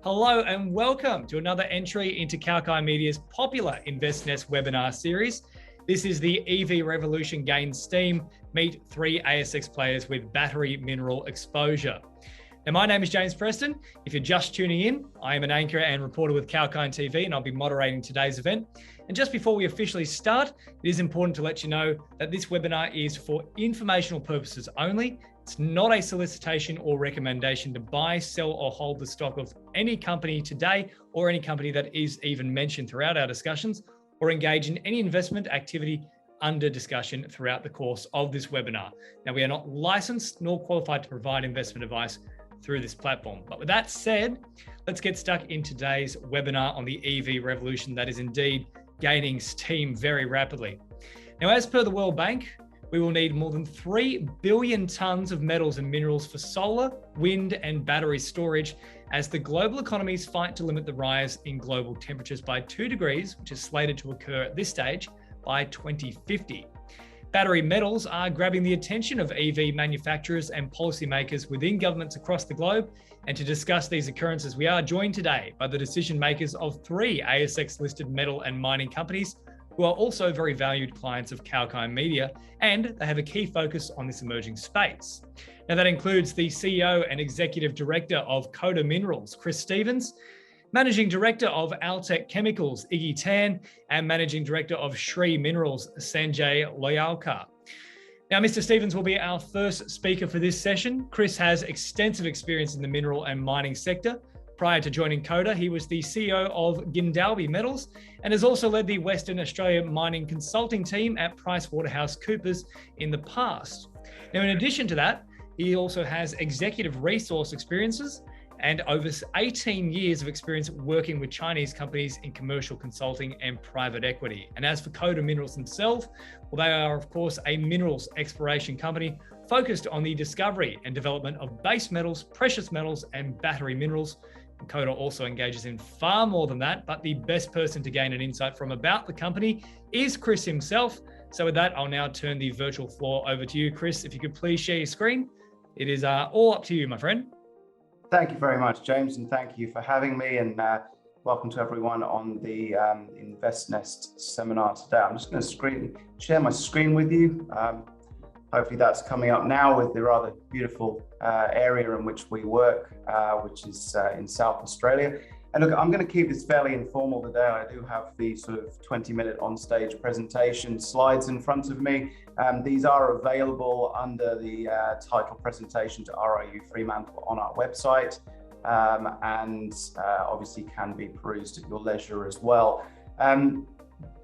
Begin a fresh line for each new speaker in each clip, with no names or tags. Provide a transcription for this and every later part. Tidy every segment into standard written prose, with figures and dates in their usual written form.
Hello and welcome to another entry into Kalkinemedia's popular InvestNest webinar series. This is the EV Revolution Gains Steam, meet 3 ASX players with battery mineral exposure. Now, my name is James Preston. If you're just tuning in, I am an anchor and reporter with Kalkine TV, and I'll be moderating today's event. And just before we officially start, it is important to let you know that this webinar is for informational purposes only. It's not a solicitation or recommendation to buy, sell, or hold the stock of any company today or any company that is even mentioned throughout our discussions, or engage in any investment activity under discussion throughout the course of this webinar. Now, we are not licensed nor qualified to provide investment advice through this platform. But with that said, let's get stuck in today's webinar on the EV revolution that is indeed gaining steam very rapidly. Now, as per the World Bank, we will need more than 3 billion tons of metals and minerals for solar, wind, and battery storage as the global economies fight to limit the rise in global temperatures by 2 degrees, which is slated to occur at this stage by 2050. Battery metals are grabbing the attention of EV manufacturers and policymakers within governments across the globe. And to discuss these occurrences, we are joined today by the decision makers of 3 ASX listed metal and mining companies who are also very valued clients of Kalkinemedia, and they have a key focus on this emerging space. Now, that includes the CEO and Executive Director of Coda Minerals, Chris Stevens, Managing Director of Altech Chemicals, Iggy Tan, and Managing Director of Shree Minerals, Sanjay Loyalka. Now, Mr. Stevens will be our first speaker for this session. Chris has extensive experience in the mineral and mining sector. Prior to joining Coda, he was the CEO of Gindalby Metals and has also led the Western Australia mining consulting team at PricewaterhouseCoopers in the past. Now, in addition to that, he also has executive resource experiences and over 18 years of experience working with Chinese companies in commercial consulting and private equity. And as for Coda Minerals themselves, well, they are, of course, a minerals exploration company focused on the discovery and development of base metals, precious metals, and battery minerals. And Coda also engages in far more than that, but the best person to gain an insight from about the company is Chris himself. So with that, I'll now turn the virtual floor over to you, Chris. If you could please share your screen. It is all up to you, my friend.
Thank you very much, James, and thank you for having me, and welcome to everyone on the InvestNest seminar today. I'm just going to share my screen with you. Hopefully that's coming up now with the rather beautiful area in which we work, which is in South Australia. And look, I'm going to keep this fairly informal today. I do have the sort of 20-minute on-stage presentation slides in front of me. These are available under the title presentation to RIU Fremantle on our website, and obviously can be perused at your leisure as well.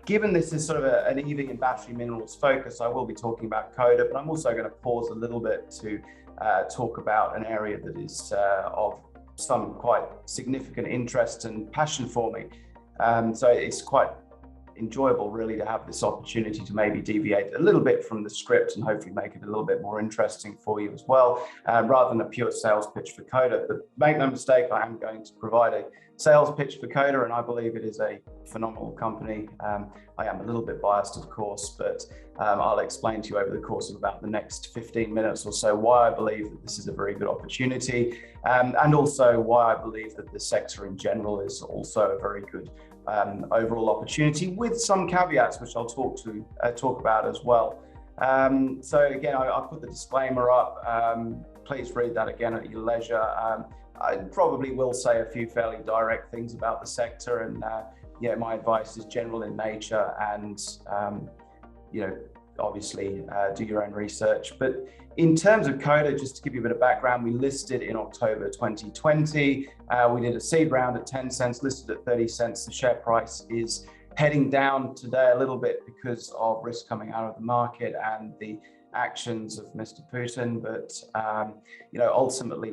Given this is sort of an EV and battery minerals focus, I will be talking about Coda, but I'm also going to pause a little bit to talk about an area that is of some quite significant interest and passion for me. So it's quite enjoyable really to have this opportunity to maybe deviate a little bit from the script and hopefully make it a little bit more interesting for you as well, rather than a pure sales pitch for Coda. But make no mistake, I am going to provide a sales pitch for Coda, and I believe it is a phenomenal company. I am a little bit biased, of course, but I'll explain to you over the course of about the next 15 minutes or so why I believe that this is a very good opportunity, and also why I believe that the sector in general is also a very good overall opportunity, with some caveats which I'll talk about as well. So again, I'll put the disclaimer up. Please read that again at your leisure. I probably will say a few fairly direct things about the sector, and yeah, my advice is general in nature, and you know, obviously do your own research. But in terms of Coda, just to give you a bit of background, we listed in October 2020. We did a seed round at 10 cents, listed at 30 cents. The share price is heading down today a little bit because of risk coming out of the market and the actions of Mr. Putin. But you know, ultimately,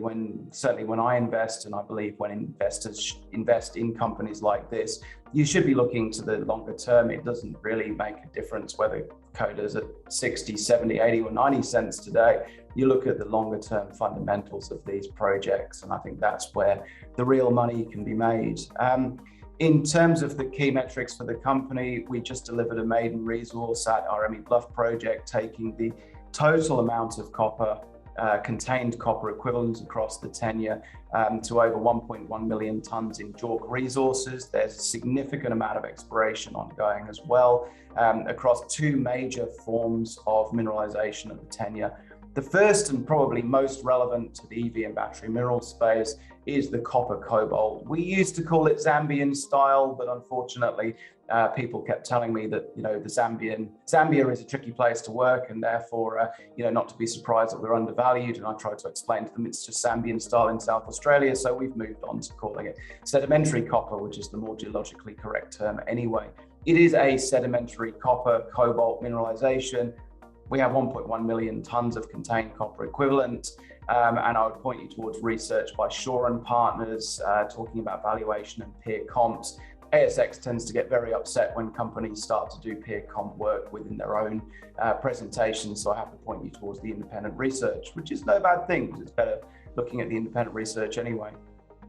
certainly when I invest, and I believe when investors invest in companies like this, you should be looking to the longer term. It doesn't really make a difference whether Coda's at 60, 70, 80 or 90 cents today. You look at the longer term fundamentals of these projects, and I think that's where the real money can be made. In terms of the key metrics for the company, we just delivered a maiden resource at our Emmy Bluff project, taking the total amount of copper contained copper equivalent across the tenure to over 1.1 million tonnes in JORC resources. There's a significant amount of exploration ongoing as well across two major forms of mineralization of the tenure. The first and probably most relevant to the EV and battery mineral space is the copper cobalt. We used to call it Zambian style, but unfortunately, people kept telling me that, the Zambia is a tricky place to work, and therefore, not to be surprised that we're undervalued. And I tried to explain to them it's just Zambian style in South Australia. So we've moved on to calling it sedimentary copper, which is the more geologically correct term anyway. It is a sedimentary copper cobalt mineralization. We have 1.1 million tonnes of contained copper equivalent. And I would point you towards research by Shaw and Partners, talking about valuation and peer comps. ASX tends to get very upset when companies start to do peer comp work within their own presentations. So I have to point you towards the independent research, which is no bad thing, because it's better looking at the independent research anyway.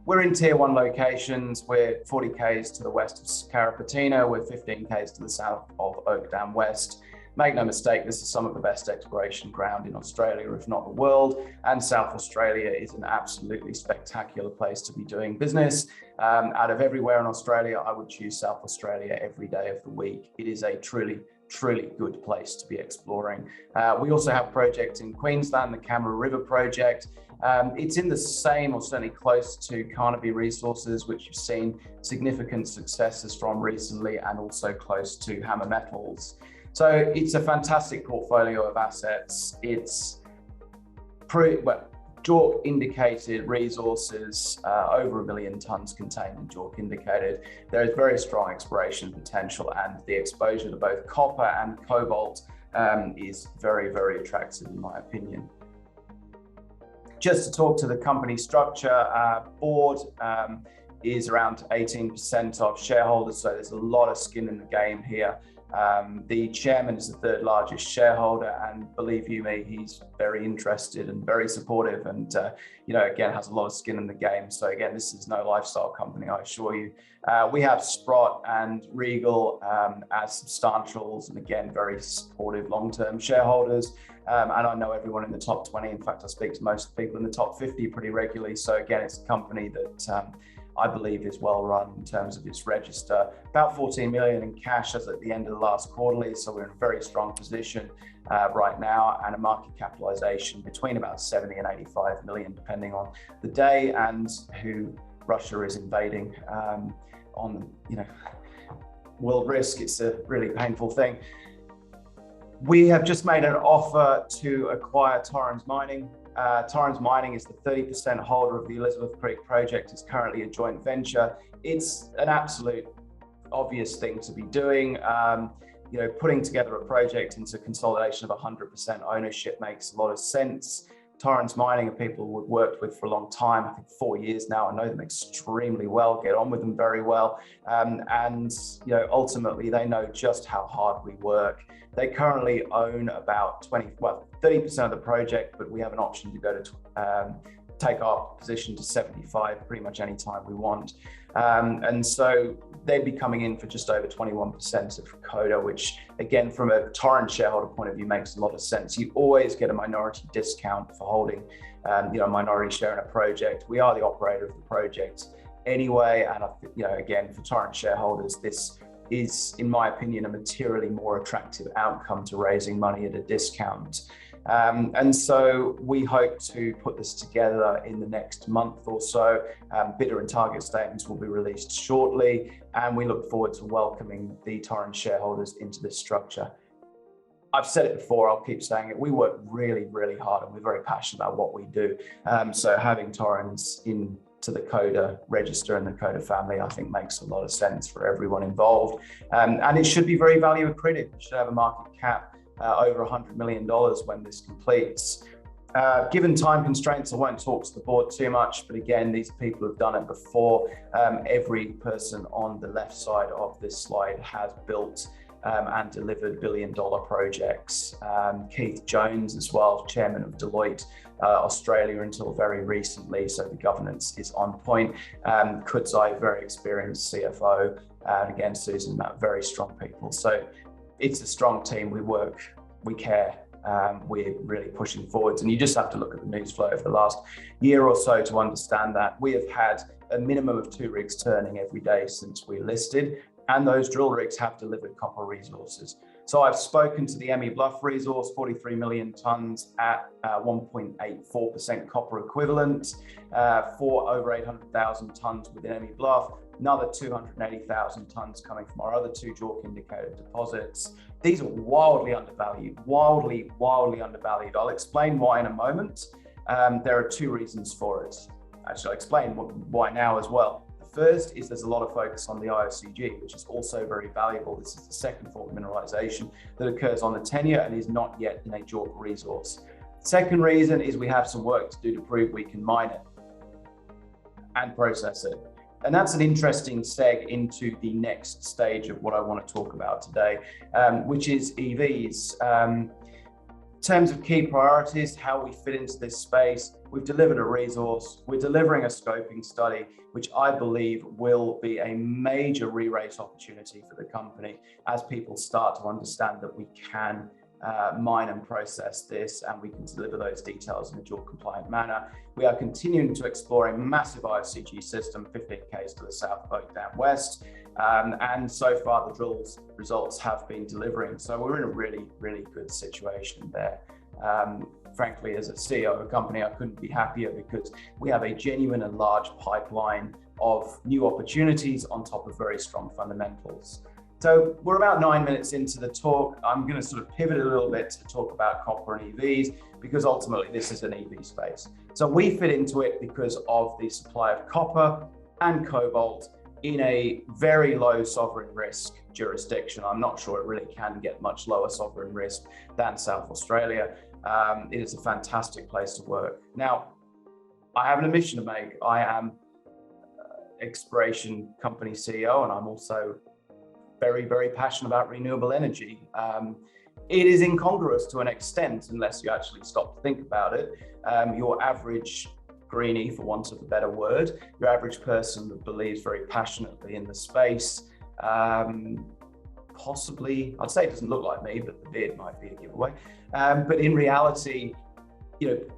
We're in tier 1 locations. We're 40 k's to the west of Carrapateena. We're 15 k's to the south of Oak Dam West. Make no mistake, this is some of the best exploration ground in Australia, if not the world. And South Australia is an absolutely spectacular place to be doing business. Out of everywhere in Australia, I would choose South Australia every day of the week. It is a truly good place to be exploring. We also have projects in Queensland, the Camera River project. It's in the same, or certainly close to, Carnaby Resources, which you've seen significant successes from recently, and also close to Hammer Metals. So it's a fantastic portfolio of assets. It's JORC indicated resources, over 1 million tonnes contained in JORC indicated. There is very strong exploration potential, and the exposure to both copper and cobalt is very attractive in my opinion. Just to talk to the company structure, board is around 18% of shareholders, so there's a lot of skin in the game here. The chairman is the third largest shareholder, and believe you me, he's very interested and very supportive, and again, has a lot of skin in the game. So again, this is no lifestyle company, I assure you. We have Sprott and Regal as substantials, and again, very supportive long-term shareholders. And I know everyone in the top 20. In fact, I speak to most people in the top 50 pretty regularly. So again, it's a company that I believe is well run in terms of its register. About 14 million in cash as at the end of the last quarterly. So we're in a very strong position right now, and a market capitalization between about 70 and 85 million, depending on the day and who Russia is invading on, world risk. It's a really painful thing. We have just made an offer to acquire Torrance Mining. Torrance Mining is the 30% holder of the Elizabeth Creek project. It's currently a joint venture. It's an absolute obvious thing to be doing. Putting together a project into consolidation of 100% ownership makes a lot of sense. Torrance Mining are people we've worked with for a long time, I think 4 years now. I know them extremely well, get on with them very well. Ultimately they know just how hard we work. They currently own about 30% of the project, but we have an option to go to take our position to 75 pretty much any time we want. And so they'd be coming in for just over 21% of Coda, which again, from a Torrens shareholder point of view, makes a lot of sense. You always get a minority discount for holding a minority share in a project. We are the operator of the project anyway. And again, for Torrens shareholders, this is, in my opinion, a materially more attractive outcome to raising money at a discount. And so we hope to put this together in the next month or so. Bidder and target statements will be released shortly, and we look forward to welcoming the Torrens shareholders into this structure. I've said it before, I'll keep saying it. We work really hard, and we're very passionate about what we do. So having Torrens into the Coda register and the Coda family, I think makes a lot of sense for everyone involved. And it should be very value accretive. It should have a market cap over $100 million when this completes. Given time constraints, I won't talk to the board too much, but again, these people have done it before. Every person on the left side of this slide has built and delivered billion-dollar projects. Keith Jones as well, chairman of Deloitte Australia until very recently, so the governance is on point. Kudzai, very experienced CFO, and again, Susan, Matt, very strong people. So it's a strong team. We work, we care, we're really pushing forwards. And you just have to look at the news flow over the last year or so to understand that. We have had a minimum of 2 rigs turning every day since we listed, and those drill rigs have delivered copper resources. So I've spoken to the Emmy Bluff resource, 43 million tons at 1.84% copper equivalent, for over 800,000 tons within Emmy Bluff, another 280,000 tons coming from our other 2 JORC indicated deposits. These are wildly undervalued, wildly undervalued. I'll explain why in a moment. There are 2 reasons for it. Actually, I'll explain why now as well. First is there's a lot of focus on the IOCG, which is also very valuable. This is the second form of mineralization that occurs on the tenure and is not yet in a JORC resource. Second reason is we have some work to do to prove we can mine it and process it. And that's an interesting seg into the next stage of what I want to talk about today, which is EVs. In terms of key priorities, how we fit into this space, we've delivered a resource, we're delivering a scoping study, which I believe will be a major re-rate opportunity for the company as people start to understand that we can mine and process this, and we can deliver those details in a JORC compliant manner. We are continuing to explore a massive IOCG system, 15 k's to the south of Oakdam West. And so far the drills results have been delivering. So we're in a really good situation there. Frankly, as a CEO of a company, I couldn't be happier because we have a genuine and large pipeline of new opportunities on top of very strong fundamentals. So we're about 9 minutes into the talk. I'm going to sort of pivot a little bit to talk about copper and EVs because ultimately this is an EV space. So we fit into it because of the supply of copper and cobalt in a very low sovereign risk jurisdiction. I'm not sure it really can get much lower sovereign risk than South Australia. It is a fantastic place to work. Now, I have an admission to make. I am exploration company CEO, and I'm also very passionate about renewable energy. It is incongruous to an extent, unless you actually stop to think about it. Your average greenie, for want of a better word, your average person that believes very passionately in the space, possibly, I'd say it doesn't look like me, but the beard might be a giveaway. But in reality, you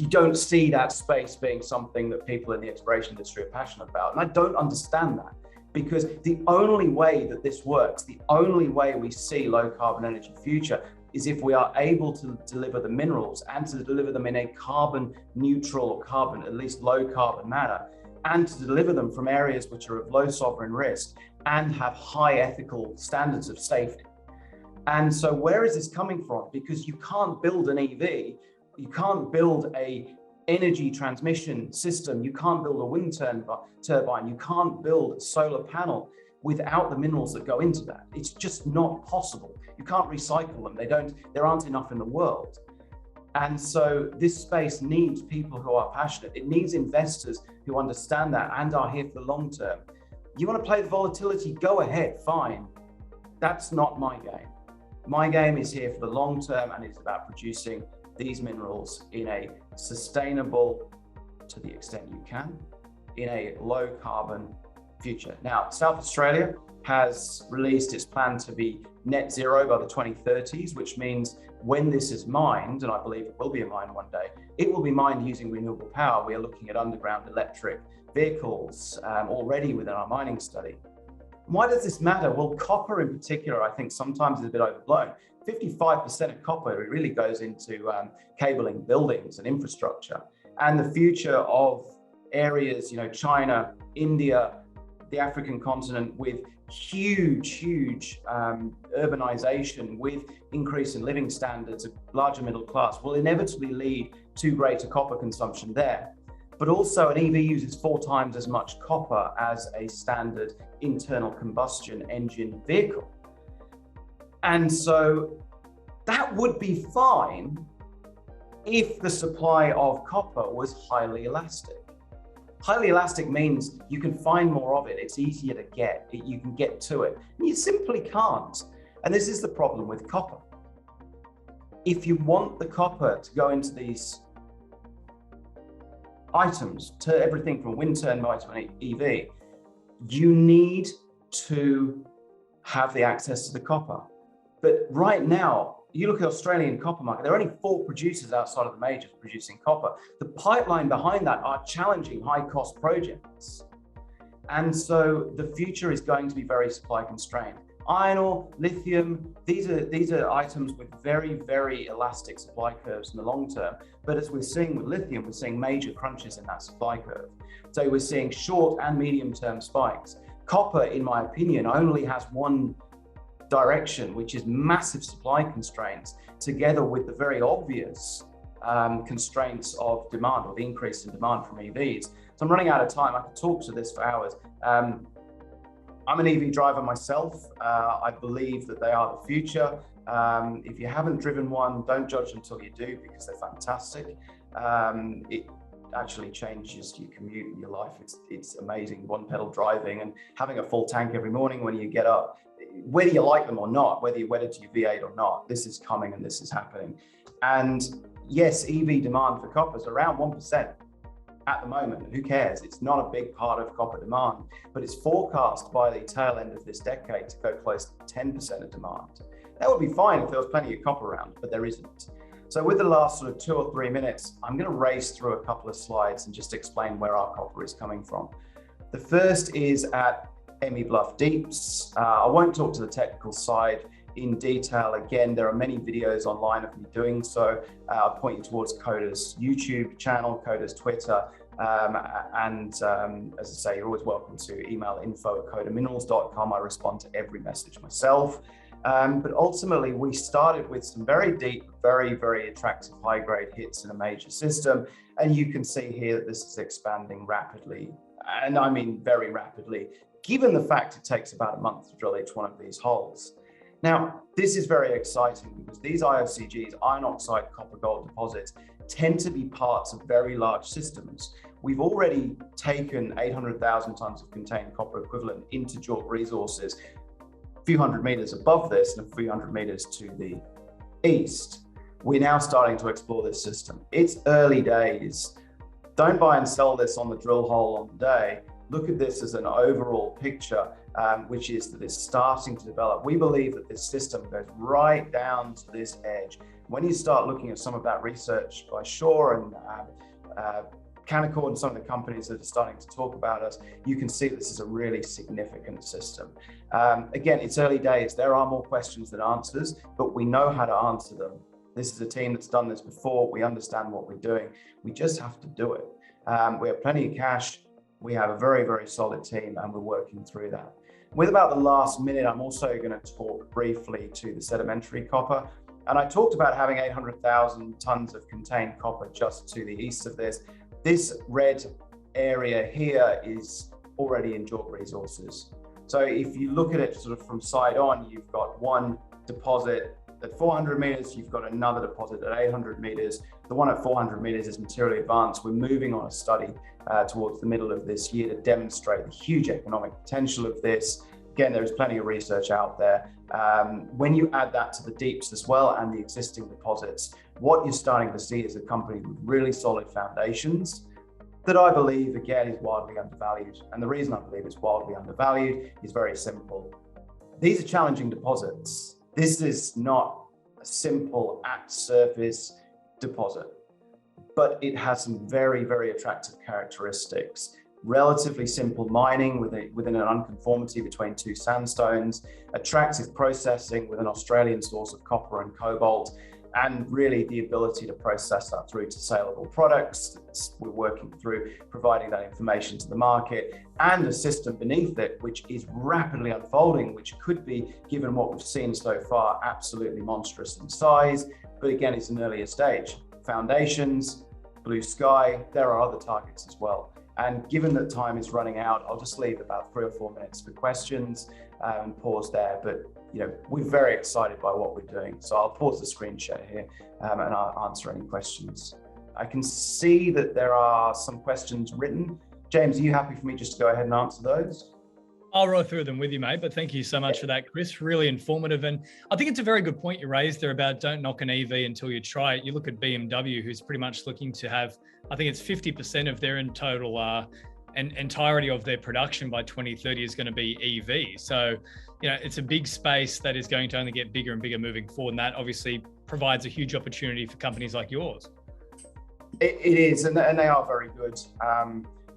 don't see that space being something that people in the exploration industry are passionate about. And I don't understand that, because the only way that this works, the only way we see low carbon energy future is if we are able to deliver the minerals and to deliver them in a carbon neutral or carbon, at least low carbon manner, and to deliver them from areas which are of low sovereign risk and have high ethical standards of safety. And so where is this coming from? Because you can't build an EV, you can't build a energy transmission system, you can't build a wind turbine, you can't build a solar panel without the minerals that go into that. It's just not possible. You can't recycle them. There aren't enough in the world. And so this space needs people who are passionate. It needs investors who understand that and are here for the long term. You want to play the volatility, go ahead, fine. That's not my game. My game is here for the long term, and it's about producing these minerals in a sustainable, to the extent you can, in a low carbon future. Now, South Australia has released its plan to be net zero by the 2030s, which means when this is mined, and I believe it will be mined one day, it will be mined using renewable power. We are looking at underground electric vehicles already within our mining study. Why does this matter? Well, copper in particular, I think sometimes is a bit overblown. 55% of copper really goes into cabling buildings and infrastructure. And the future of areas, China, India, the African continent, with huge urbanization, with increase in living standards, a larger middle class, will inevitably lead to greater copper consumption there. But also an EV uses 4 times as much copper as a standard internal combustion engine vehicle. And so that would be fine if the supply of copper was highly elastic. Highly elastic means you can find more of it, it's easier to get, you can get to it. And you simply can't. And this is the problem with copper. If you want the copper to go into these items, to everything from wind turbine to an EV, you need to have the access to the copper. But right now, you look at the Australian copper market, there are only 4 producers outside of the majors producing copper. The pipeline behind that are challenging high-cost projects. And so the future is going to be very supply constrained. Iron ore, lithium, these are items with very, very elastic supply curves in the long term. But as we're seeing with lithium, we're seeing major crunches in that supply curve. So we're seeing short and medium term spikes. Copper, in my opinion, only has one direction, which is massive supply constraints, together with the very obvious constraints of demand, or the increase in demand from EVs. So I'm running out of time. I could talk to this for hours. I'm an EV driver myself. I believe that they are the future. If you haven't driven one, don't judge until you do, because they're fantastic. It actually changes your commute and your life. It's amazing, one pedal driving and having a full tank every morning when you get up. Whether you like them or not, whether you're wedded to your V8 or not, this is coming and this is happening. And yes, EV demand for copper is around 1%. At the moment. Who cares? It's not a big part of copper demand, but it's forecast by the tail end of this decade to go close to 10% of demand. That would be fine if there was plenty of copper around, but there isn't. So with the last sort of 2 or 3 minutes, I'm going to race through a couple of slides and just explain where our copper is coming from. The first is at Emmy Bluff Deeps. I won't talk to the technical side in detail. Again, there are many videos online of me doing so. I'll point you towards Coda's YouTube channel, Coda's Twitter, as I say, you're always welcome to email info@codaminerals.com. I respond to every message myself. But ultimately, we started with some very deep, very, very attractive high-grade hits in a major system. And you can see here that this is expanding rapidly. And I mean very rapidly, given the fact it takes about a month to drill each one of these holes. Now, this is very exciting because these IOCGs, iron oxide copper gold deposits, tend to be parts of very large systems. We've already taken 800,000 tons of contained copper equivalent into JORC resources, a few hundred meters above this and a few hundred meters to the east. We're now starting to explore this system. It's early days. Don't buy and sell this on the drill hole on the day. Look at this as an overall picture, which is that it's starting to develop. We believe that this system goes right down to this edge. When you start looking at some of that research by Shaw and Canaccord and some of the companies that are starting to talk about us, you can see this is a really significant system. Again, it's early days. There are more questions than answers, but we know how to answer them. This is a team that's done this before. We understand what we're doing. We just have to do it. We have plenty of cash. We have a very, very solid team, and we're working through that. With about the last minute, I'm also going to talk briefly to the sedimentary copper. And I talked about having 800,000 tons of contained copper just to the east of this. This red area here is already in JORC resources. So if you look at it sort of from side on, you've got one deposit at 400 meters, you've got another deposit at 800 meters. The one at 400 meters is materially advanced. We're moving on a study towards the middle of this year to demonstrate the huge economic potential of this. Again, there's plenty of research out there. When you add that to the deeps as well and the existing deposits, what you're starting to see is a company with really solid foundations that I believe, again, is wildly undervalued. And the reason I believe it's wildly undervalued is very simple. These are challenging deposits. This is not a simple at-surface deposit, but it has some very, very attractive characteristics. Relatively simple mining within an unconformity between two sandstones, attractive processing with an Australian source of copper and cobalt, and really the ability to process that through to saleable products. We're working through providing that information to the market, and a system beneath it which is rapidly unfolding, which could be, given what we've seen so far, absolutely monstrous in size. But again, it's an earlier stage. Foundations, blue sky, there are other targets as well. And given that time is running out, I'll just leave about 3 or 4 minutes for questions and pause there. But we're very excited by what we're doing. So I'll pause the screen share here and I'll answer any questions. I can see that there are some questions written. James, are you happy for me just to go ahead and answer those?
I'll roll through them with you, mate, but thank you so much for that, Chris. Really informative. And I think it's a very good point you raised there about don't knock an EV until you try it. You look at BMW, who's pretty much looking to have, I think it's 50% of their in total entirety of their production by 2030 is going to be EV. So, it's a big space that is going to only get bigger and bigger moving forward. And that obviously provides a huge opportunity for companies like yours.
It is, and they are very good.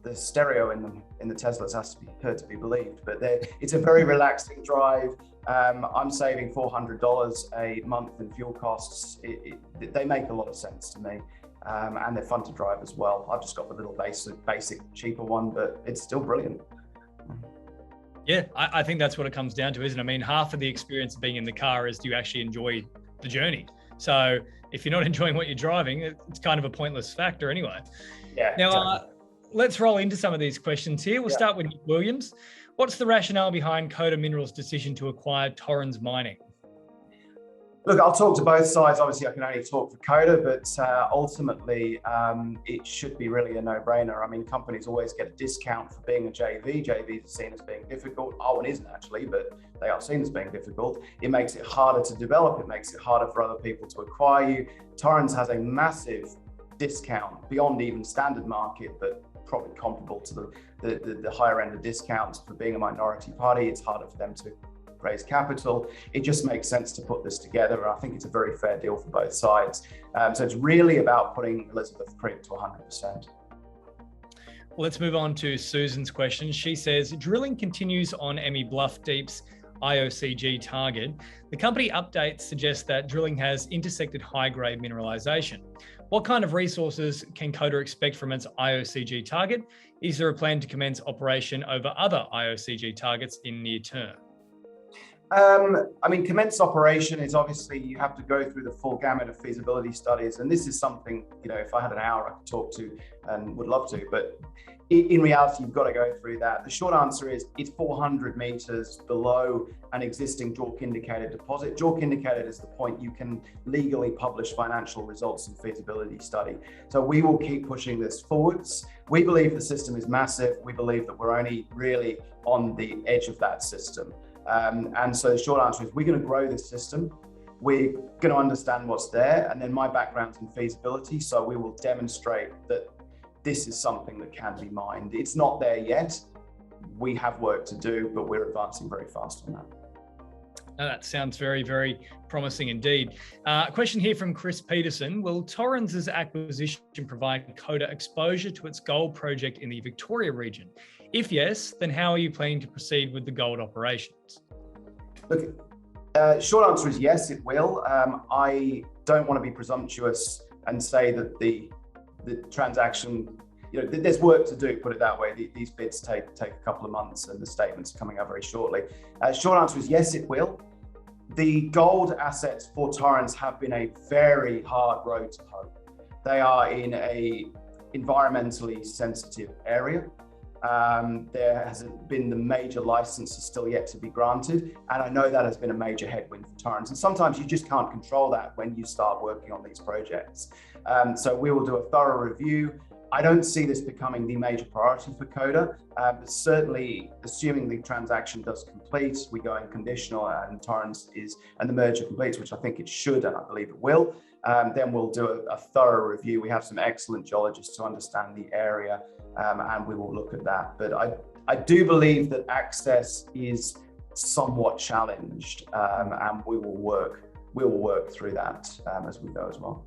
The stereo in the Teslas has to be heard to be believed, but it's a very relaxing drive. I'm saving $400 a month in fuel costs. They make a lot of sense to me, and they're fun to drive as well. I've just got the little basic cheaper one, but it's still brilliant.
Yeah, I think that's what it comes down to, isn't it? I mean, half of the experience of being in the car is do you actually enjoy the journey? So if you're not enjoying what you're driving, it's kind of a pointless factor anyway.
Yeah.
Now,
exactly.
Let's roll into some of these questions here. We'll start with Nick Williams. What's the rationale behind Coda Minerals' decision to acquire Torrance Mining?
Look, I'll talk to both sides. Obviously, I can only talk for Coda, but ultimately, it should be really a no-brainer. I mean, companies always get a discount for being a JV. JVs are seen as being difficult. One isn't actually, but they are seen as being difficult. It makes it harder to develop. It makes it harder for other people to acquire you. Torrens has a massive discount beyond even standard market, but probably comparable to the higher end of discounts for being a minority party. It's harder for them to raise capital. It just makes sense to put this together. And I think it's a very fair deal for both sides. So it's really about putting Elizabeth Creek to 100%.
Well, let's move on to Susan's question. She says, drilling continues on Emmy Bluff Deep's IOCG target. The company updates suggest that drilling has intersected high-grade mineralization. What kind of resources can Coda expect from its IOCG target? Is there a plan to commence operation over other IOCG targets in near term?
I mean, commence operation is obviously you have to go through the full gamut of feasibility studies. And this is something, if I had an hour, I could talk to and would love to. But in reality, you've got to go through that. The short answer is it's 400 meters below an existing JORC indicated deposit. JORC indicated is the point you can legally publish financial results in feasibility study. So we will keep pushing this forwards. We believe the system is massive. We believe that we're only really on the edge of that system. And so the short answer is we're going to grow this system. We're going to understand what's there. And then my background's in feasibility. So we will demonstrate that this is something that can be mined. It's not there yet. We have work to do, but we're advancing very fast on that.
Now, that sounds very, very promising indeed. A question here from Chris Peterson. Will Torrens' acquisition provide Coda exposure to its gold project in the Victoria region? If yes, then how are you planning to proceed with the gold operations?
Look, short answer is yes, it will. I don't want to be presumptuous and say that the transaction, there's work to do, put it that way. These bids take a couple of months and the statement's coming out very shortly. Short answer is yes, it will. The gold assets for Torrens have been a very hard road to hoe. They are in a environmentally sensitive area. There hasn't been the major licenses still yet to be granted. And I know that has been a major headwind for Torrens. And sometimes you just can't control that when you start working on these projects. So we will do a thorough review. I don't see this becoming the major priority for Coda, but certainly assuming the transaction does complete, we go in conditional and Torrens and the merger completes, which I think it should, and I believe it will. Then we'll do a thorough review. We have some excellent geologists to understand the area, and we will look at that. But I do believe that access is somewhat challenged, and we will work through that as we go as well.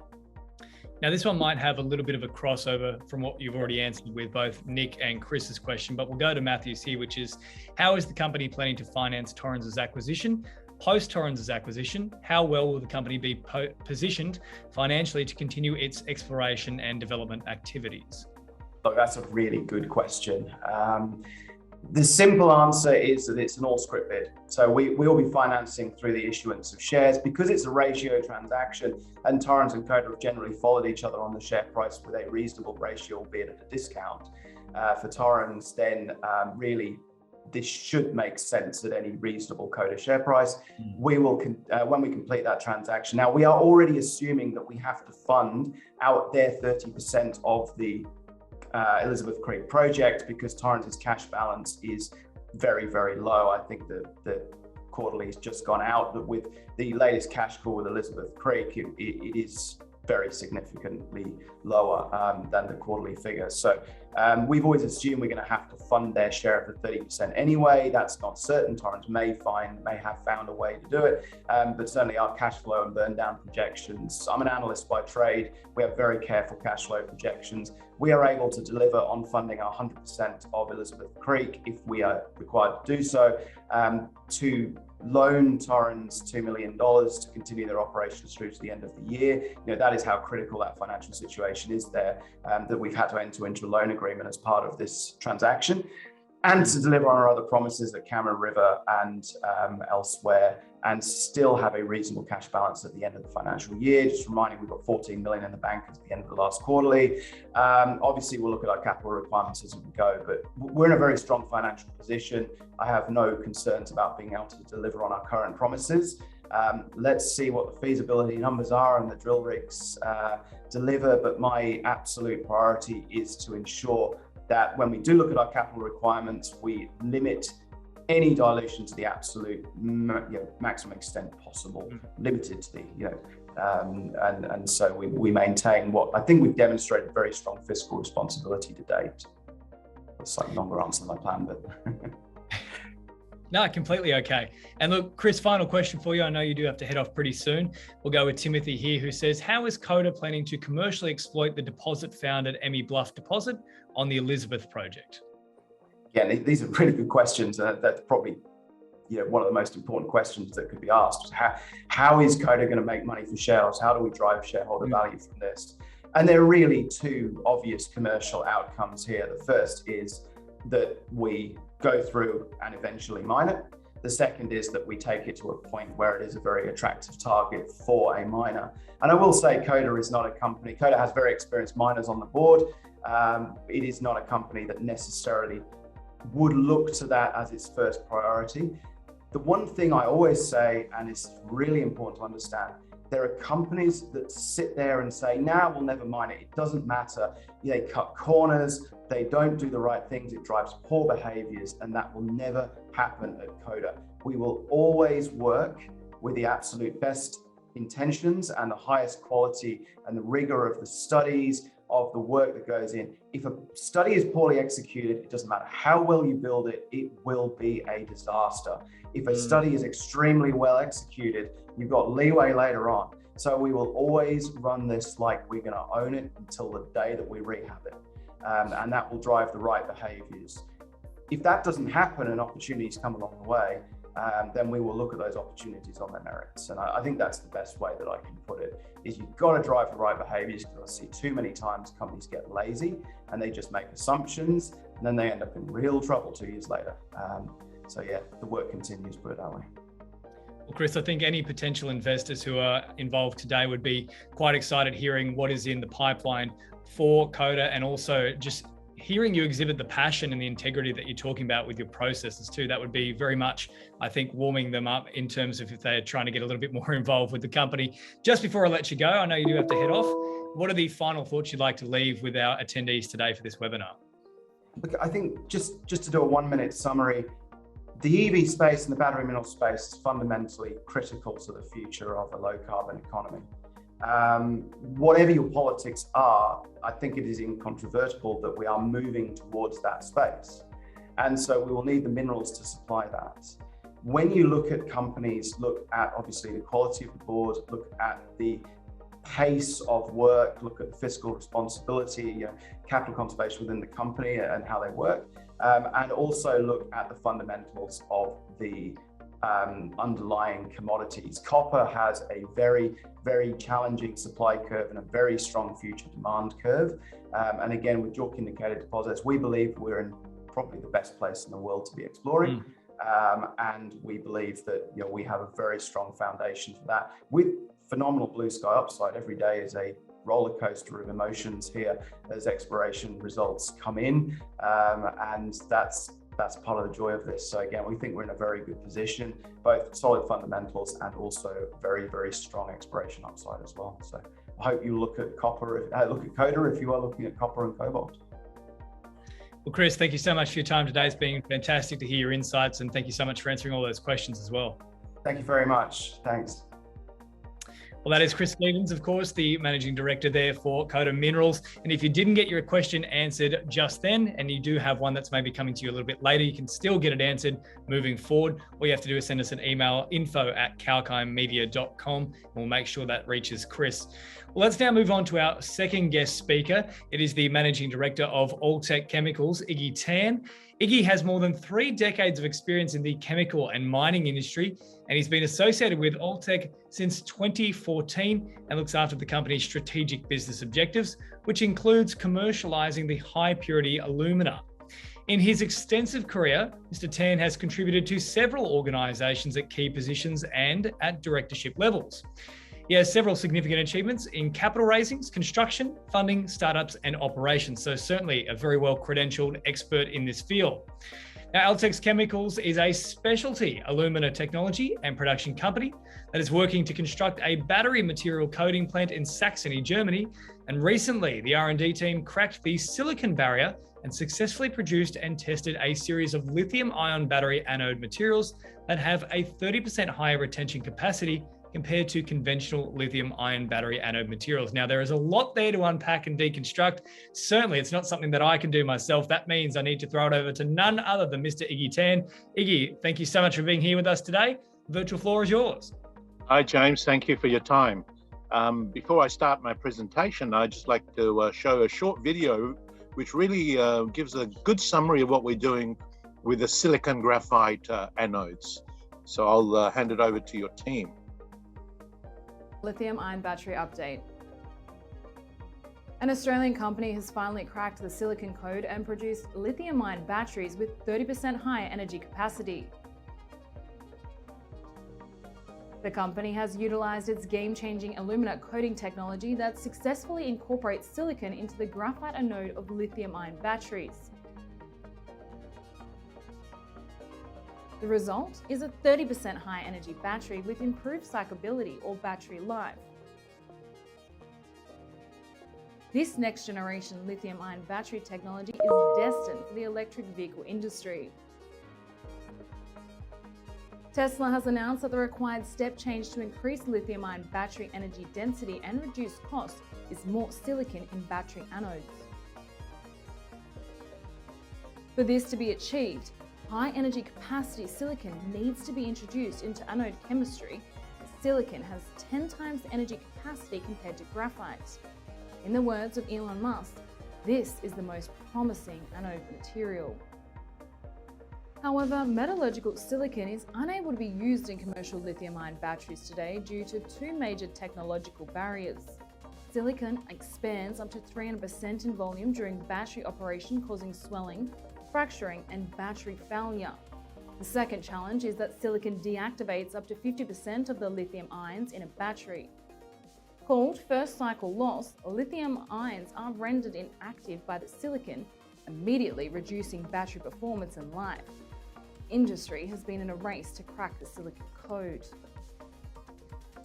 Now, this one might have a little bit of a crossover from what you've already answered with both Nick and Chris's question, but we'll go to Matthew's here, which is, how is the company planning to finance Torrens' acquisition? Post Torrens' acquisition, how well will the company be positioned financially to continue its exploration and development activities?
Look, that's a really good question. The simple answer is that it's an all-scrip bid. So we will be financing through the issuance of shares because it's a ratio transaction, and Torrens and Coda have generally followed each other on the share price with a reasonable ratio, albeit at a discount. For Torrens, then really this should make sense at any reasonable Coda share price. We will, when we complete that transaction. Now, we are already assuming that we have to fund out their 30% of the Elizabeth Creek project because Torrens' cash balance is very, very low. I think the quarterly has just gone out, but with the latest cash call with Elizabeth Creek, it is very significantly lower than the quarterly figures. So we've always assumed we're going to have to fund their share of the 30% anyway. That's not certain. Torrens may have found a way to do it, but certainly our cash flow and burn down projections. I'm an analyst by trade. We have very careful cash flow projections. We are able to deliver on funding 100% of Elizabeth Creek if we are required to do so, to loan Torrens $2 million to continue their operations through to the end of the year. That is how critical that financial situation is there, that we've had to enter into a loan agreement as part of this transaction, and to deliver on our other promises at Cameron River and elsewhere, and still have a reasonable cash balance at the end of the financial year. Just reminding, we've got 14 million in the bank at the end of the last quarterly. Obviously, we'll look at our capital requirements as we go, but we're in a very strong financial position. I have no concerns about being able to deliver on our current promises. Let's see what the feasibility numbers are and the drill rigs deliver, but my absolute priority is to ensure that when we do look at our capital requirements, we limit any dilution to the absolute maximum extent possible, limited to the, and so we maintain what I think we've demonstrated very strong fiscal responsibility to date. It's like a longer answer than I planned, but.
No, completely okay. And look, Chris, final question for you. I know you do have to head off pretty soon. We'll go with Timothy here, who says, how is Coda planning to commercially exploit the deposit found at Emmy Bluff deposit on the Elizabeth project?
Yeah, these are really good questions. That's probably one of the most important questions that could be asked. How is Coda going to make money for shareholders? How do we drive shareholder value from this? And there are really two obvious commercial outcomes here. The first is that we go through and eventually mine it. The second is that we take it to a point where it is a very attractive target for a miner. And I will say Coda is not a company. Coda has very experienced miners on the board. It is not a company that necessarily would look to that as its first priority. The one thing I always say, and it's really important to understand, there are companies that sit there and say, nah, we'll never mine it. It doesn't matter. They cut corners. They don't do the right things. It drives poor behaviors, and that will never happen at Coda. We will always work with the absolute best intentions and the highest quality and the rigor of the studies, of the work that goes in. If a study is poorly executed, it doesn't matter how well you build it, it will be a disaster. If a study is extremely well executed, you've got leeway later on. So we will always run this like we're going to own it until the day that we rehab it. And that will drive the right behaviors. If that doesn't happen and opportunities come along the way, then we will look at those opportunities on their merits. And I think that's the best way that I can put it, is you've got to drive the right behaviors, because I see too many times companies get lazy and they just make assumptions and then they end up in real trouble 2 years later. So yeah, the work continues, put it that way.
Well, Chris, I think any potential investors who are involved today would be quite excited hearing what is in the pipeline for Coda, and also just hearing you exhibit the passion and the integrity that you're talking about with your processes too. That would be very much, I think, warming them up in terms of if they're trying to get a little bit more involved with the company. Just before I let you go, I know you do have to head off. What are the final thoughts you'd like to leave with our attendees today for this webinar?
Look, I think just to do a 1-minute summary, the EV space and the battery mineral space is fundamentally critical to the future of a low carbon economy. Whatever your politics are, I think it is incontrovertible that we are moving towards that space. And so we will need the minerals to supply that. When you look at companies, look at obviously the quality of the board, look at the pace of work, look at the fiscal responsibility, capital conservation within the company and how they work, and also look at the fundamentals of the underlying commodities. Copper has a very, very challenging supply curve and a very strong future demand curve. And again, with JORC indicated deposits, we believe we're in probably the best place in the world to be exploring. And we believe that we have a very strong foundation for that, with phenomenal blue sky upside. Every day is a roller coaster of emotions here as exploration results come in, and that's part of the joy of this. So again, we think we're in a very good position, both solid fundamentals and also very, very strong exploration upside as well. So I hope you look at copper, look at Coda if you are looking at copper and cobalt.
Well, Chris, thank you so much for your time today. It's been fantastic to hear your insights, and thank you so much for answering all those questions as well.
Thank you very much. Thanks.
Well, that is Chris Stevens, of course, the Managing Director there for Coda Minerals. And if you didn't get your question answered just then, and you do have one that's maybe coming to you a little bit later, you can still get it answered moving forward. All you have to do is send us an email, info@kalkinemedia.com, and we'll make sure that reaches Chris. Well, let's now move on to our second guest speaker. It is the Managing Director of Altech Chemicals, Iggy Tan. Iggy has more than 3 decades of experience in the chemical and mining industry, and he's been associated with Altech since 2014 and looks after the company's strategic business objectives, which includes commercializing the high-purity alumina. In his extensive career, Mr. Tan has contributed to several organisations at key positions and at directorship levels. He has several significant achievements in capital raisings, construction, funding, startups, and operations. So certainly a very well-credentialed expert in this field. Now, Altex Chemicals is a specialty alumina technology and production company that is working to construct a battery material coating plant in Saxony, Germany. And recently, the R&D team cracked the silicon barrier and successfully produced and tested a series of lithium-ion battery anode materials that have a 30% higher retention capacity compared to conventional lithium-ion battery anode materials. Now, there is a lot there to unpack and deconstruct. Certainly, it's not something that I can do myself. That means I need to throw it over to none other than Mr. Iggy Tan. Iggy, thank you so much for being here with us today. The virtual floor is yours.
Hi, James. Thank you for your time. Before I start my presentation, I'd just like to show a short video which really gives a good summary of what we're doing with the silicon graphite anodes. So I'll hand it over to your team.
Lithium-ion battery update. An Australian company has finally cracked the silicon code and produced lithium-ion batteries with 30% higher energy capacity. The company has utilized its game-changing alumina coating technology that successfully incorporates silicon into the graphite anode of lithium-ion batteries. The result is a 30% higher energy battery with improved cyclability or battery life. This next generation lithium-ion battery technology is destined for the electric vehicle industry. Tesla has announced that the required step change to increase lithium-ion battery energy density and reduce cost is more silicon in battery anodes. For this to be achieved, high energy capacity silicon needs to be introduced into anode chemistry. Silicon has 10 times the energy capacity compared to graphite. In the words of Elon Musk, this is the most promising anode material. However, metallurgical silicon is unable to be used in commercial lithium-ion batteries today due to 2 major technological barriers. Silicon expands up to 300% in volume during battery operation, causing swelling, fracturing, and battery failure. The second challenge is that silicon deactivates up to 50% of the lithium ions in a battery. Called first cycle loss, lithium ions are rendered inactive by the silicon, immediately reducing battery performance and life. Industry has been in a race to crack the silicon code.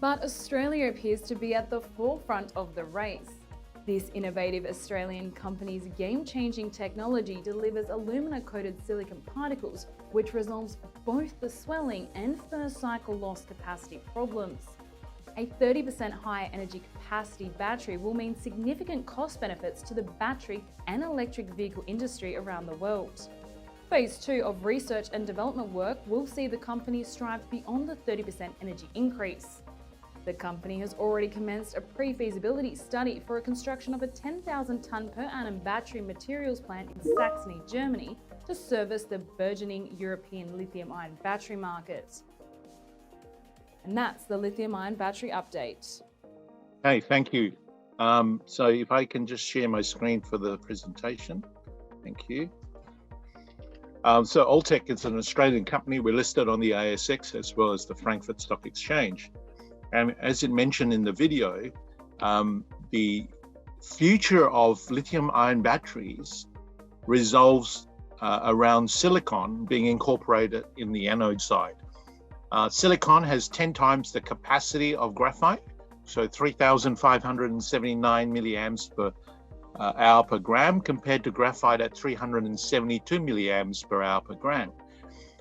But Australia appears to be at the forefront of the race. This innovative Australian company's game-changing technology delivers alumina-coated silicon particles, which resolves both the swelling and first cycle loss capacity problems. A 30% higher energy capacity battery will mean significant cost benefits to the battery and electric vehicle industry around the world. Phase 2 of research and development work will see the company strive beyond the 30% energy increase. The company has already commenced a pre-feasibility study for a construction of a 10,000 tonne per annum battery materials plant in Saxony, Germany, to service the burgeoning European lithium-ion battery market. And that's the lithium-ion battery update.
Hey, thank you. So if I can just share my screen for the presentation. Thank you. So Altech is an Australian company. We're listed on the ASX as well as the Frankfurt Stock Exchange. And as it mentioned in the video, the future of lithium-ion batteries resolves around silicon being incorporated in the anode side. Silicon has 10 times the capacity of graphite, so 3,579 milliamps per hour per gram, compared to graphite at 372 milliamps per hour per gram.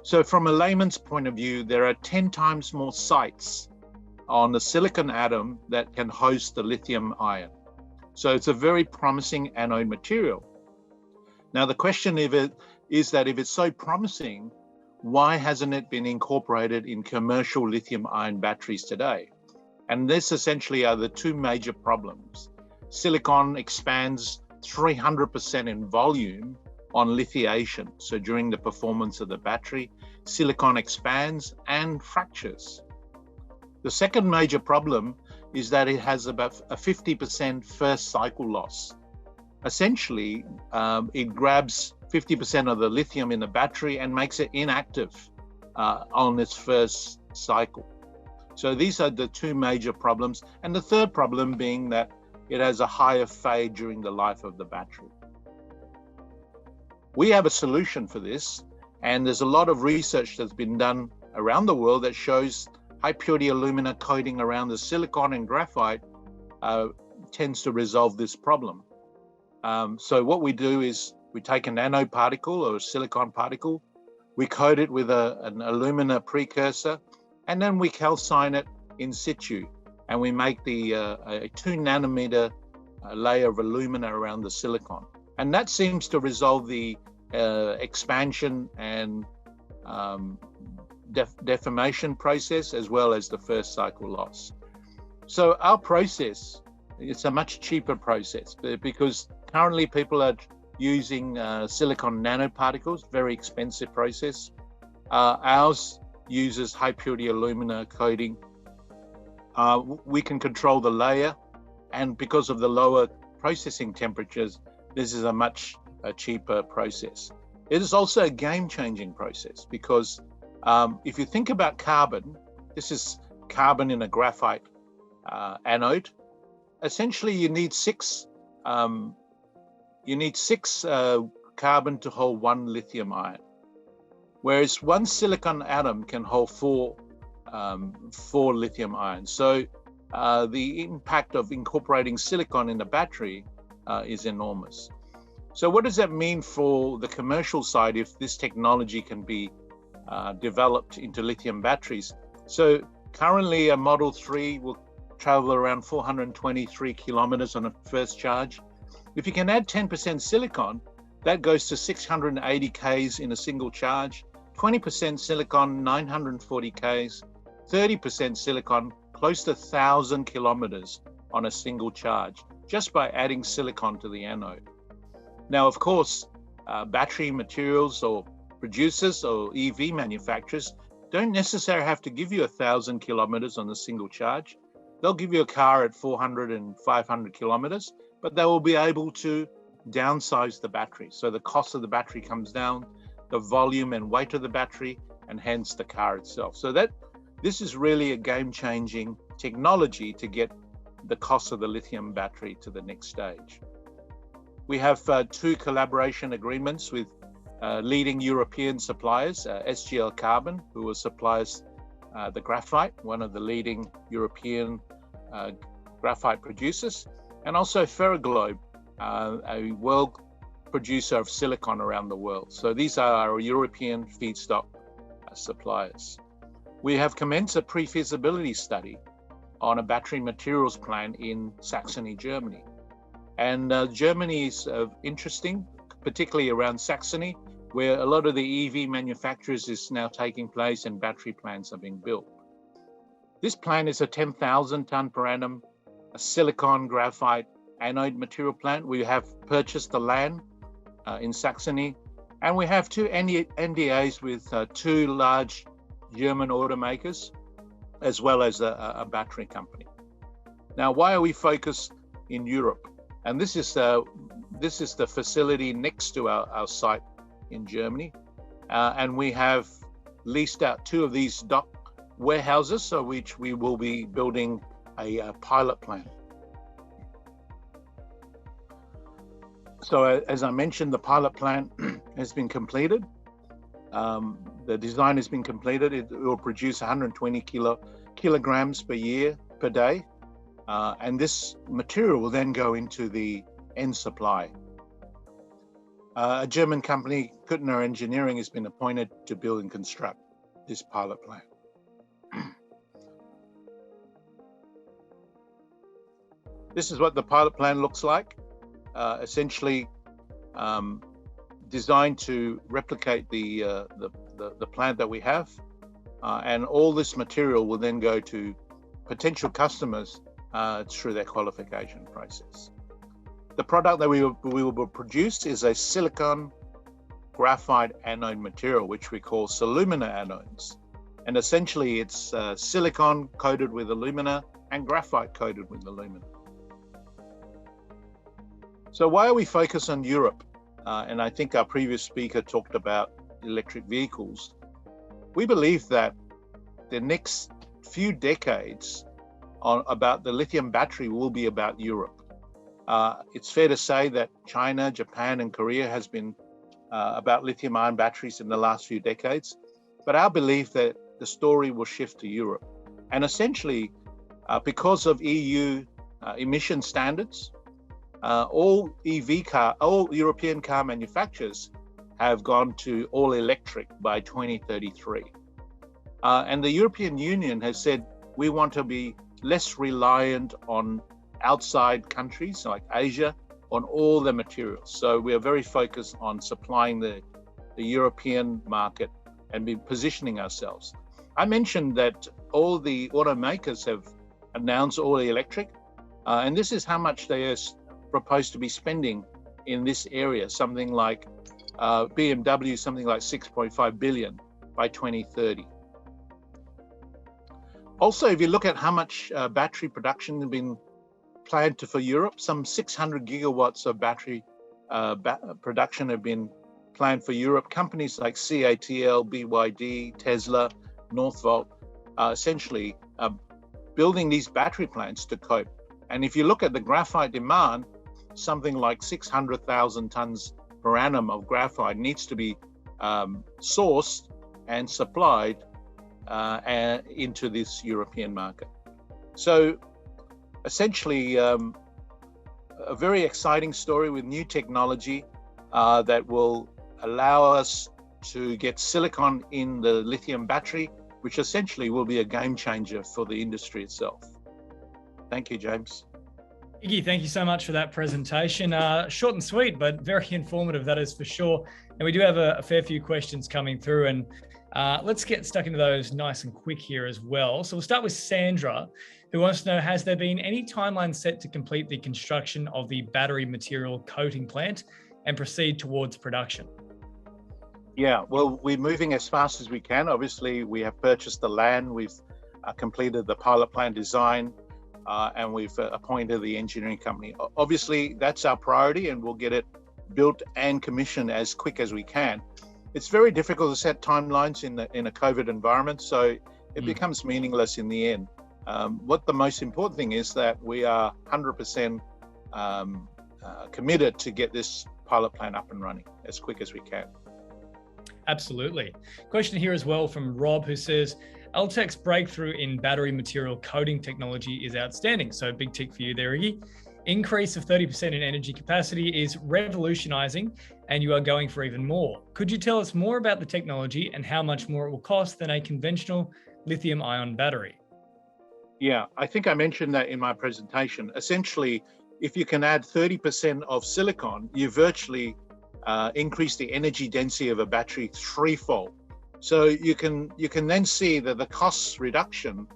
So from a layman's point of view, there are 10 times more sites on the silicon atom that can host the lithium ion. So it's a very promising anode material. Now, the question is that if it's so promising, why hasn't it been incorporated in commercial lithium-ion batteries today? And this essentially are the two major problems. Silicon expands 300% in volume on lithiation. So during the performance of the battery, silicon expands and fractures. The second major problem is that it has about a 50% first cycle loss. Essentially, it grabs 50% of the lithium in the battery and makes it inactive on its first cycle. So these are the two major problems. And the third problem being that it has a higher fade during the life of the battery. We have a solution for this, and there's a lot of research that's been done around the world that shows high purity alumina coating around the silicon and graphite tends to resolve this problem. So what we do is we take an anode particle or a silicon particle, we coat it with an alumina precursor, and then we calcine it in situ, and we make a 2 nanometer layer of alumina around the silicon. And that seems to resolve the expansion and deformation process, as well as the first cycle loss. So our process, it's a much cheaper process because currently people are using silicon nanoparticles, very expensive process. Ours uses high purity alumina coating. We can control the layer, and because of the lower processing temperatures, this is a much cheaper process. It is also a game-changing process because if you think about carbon, this is carbon in a graphite anode. Essentially, you need six carbon to hold one lithium ion, whereas one silicon atom can hold four lithium ions. So the impact of incorporating silicon in the battery is enormous. So what does that mean for the commercial side if this technology can be developed into lithium batteries? So currently a Model 3 will travel around 423 kilometers on a first charge. If you can add 10% silicon, that goes to 680 Ks in a single charge, 20% silicon, 940 Ks, 30% silicon, close to 1,000 kilometers on a single charge, just by adding silicon to the anode. Now, of course, battery materials or producers or EV manufacturers don't necessarily have to give you 1,000 kilometers on a single charge. They'll give you a car at 400 and 500 kilometers, but they will be able to downsize the battery. So the cost of the battery comes down, the volume and weight of the battery, and hence the car itself. So this is really a game-changing technology to get the cost of the lithium battery to the next stage. We have 2 collaboration agreements with leading European suppliers, SGL Carbon, who will supply us the graphite, one of the leading European graphite producers, and also Ferroglobe, a world producer of silicon around the world. So these are our European feedstock suppliers. We have commenced a pre-feasibility study on a battery materials plant in Saxony, Germany. And Germany is interesting, particularly around Saxony, where a lot of the EV manufacturers is now taking place and battery plants are being built. This plant is a 10,000 ton per annum a silicon graphite anode material plant. We have purchased the land in Saxony, and we have 2 NDAs with 2 large German automakers, as well as a battery company. Now, why are we focused in Europe? And this is the facility next to our site in Germany, and we have leased out 2 of these dock warehouses, so which we will be building a pilot plant. So as I mentioned, the pilot plant has been completed. The design has been completed. It will produce 120 kilograms per day. And this material will then go into the end supply. A German company, Kuttner Engineering, has been appointed to build and construct this pilot plant. This is what the pilot plan looks like. Essentially designed to replicate the plant that we have, and all this material will then go to potential customers through their qualification process. The product that we will produce is a silicon graphite anode material, which we call alumina anodes. And essentially it's silicon coated with alumina and graphite coated with alumina. So why are we focused on Europe? And I think our previous speaker talked about electric vehicles. We believe that the next few decades about the lithium battery will be about Europe. It's fair to say that China, Japan, and Korea has been about lithium-ion batteries in the last few decades, but our belief that the story will shift to Europe. And essentially, because of EU emission standards, all European car manufacturers have gone to all electric by 2033. And the European Union has said, we want to be less reliant on outside countries like Asia on all the materials. So we are very focused on supplying the European market and be positioning ourselves. I mentioned that all the automakers have announced all electric, and this is how much they are proposed to be spending in this area, something like BMW, something like 6.5 billion by 2030. Also, if you look at how much battery production has been planned for Europe, some 600 gigawatts of battery production have been planned for Europe. Companies like CATL, BYD, Tesla, Northvolt are essentially building these battery plants to cope. And if you look at the graphite demand, something like 600,000 tons per annum of graphite needs to be sourced and supplied into this European market. So essentially, a very exciting story with new technology that will allow us to get silicon in the lithium battery, which essentially will be a game changer for the industry itself. Thank you, James.
Iggy, thank you so much for that presentation. Short and sweet, but very informative, that is for sure. And we do have a fair few questions coming through, and let's get stuck into those nice and quick here as well. So we'll start with Sandra, who wants to know, has there been any timeline set to complete the construction of the battery material coating plant and proceed towards production?
Yeah, well, we're moving as fast as we can. Obviously, we have purchased the land, we've completed the pilot plant design, and we've appointed the engineering company. Obviously, that's our priority, and we'll get it built and commissioned as quick as we can. It's very difficult to set timelines in a COVID environment, so it becomes meaningless in the end. What the most important thing is that we are 100% committed to get this pilot plant up and running as quick as we can.
Absolutely. Question here as well from Rob, who says, Altech's breakthrough in battery material coating technology is outstanding. So big tick for you there, Iggy. Increase of 30% in energy capacity is revolutionizing, and you are going for even more. Could you tell us more about the technology and how much more it will cost than a conventional lithium-ion battery?
Yeah, I think I mentioned that in my presentation. Essentially, if you can add 30% of silicon, you virtually increase the energy density of a battery threefold. So you can then see that the cost reduction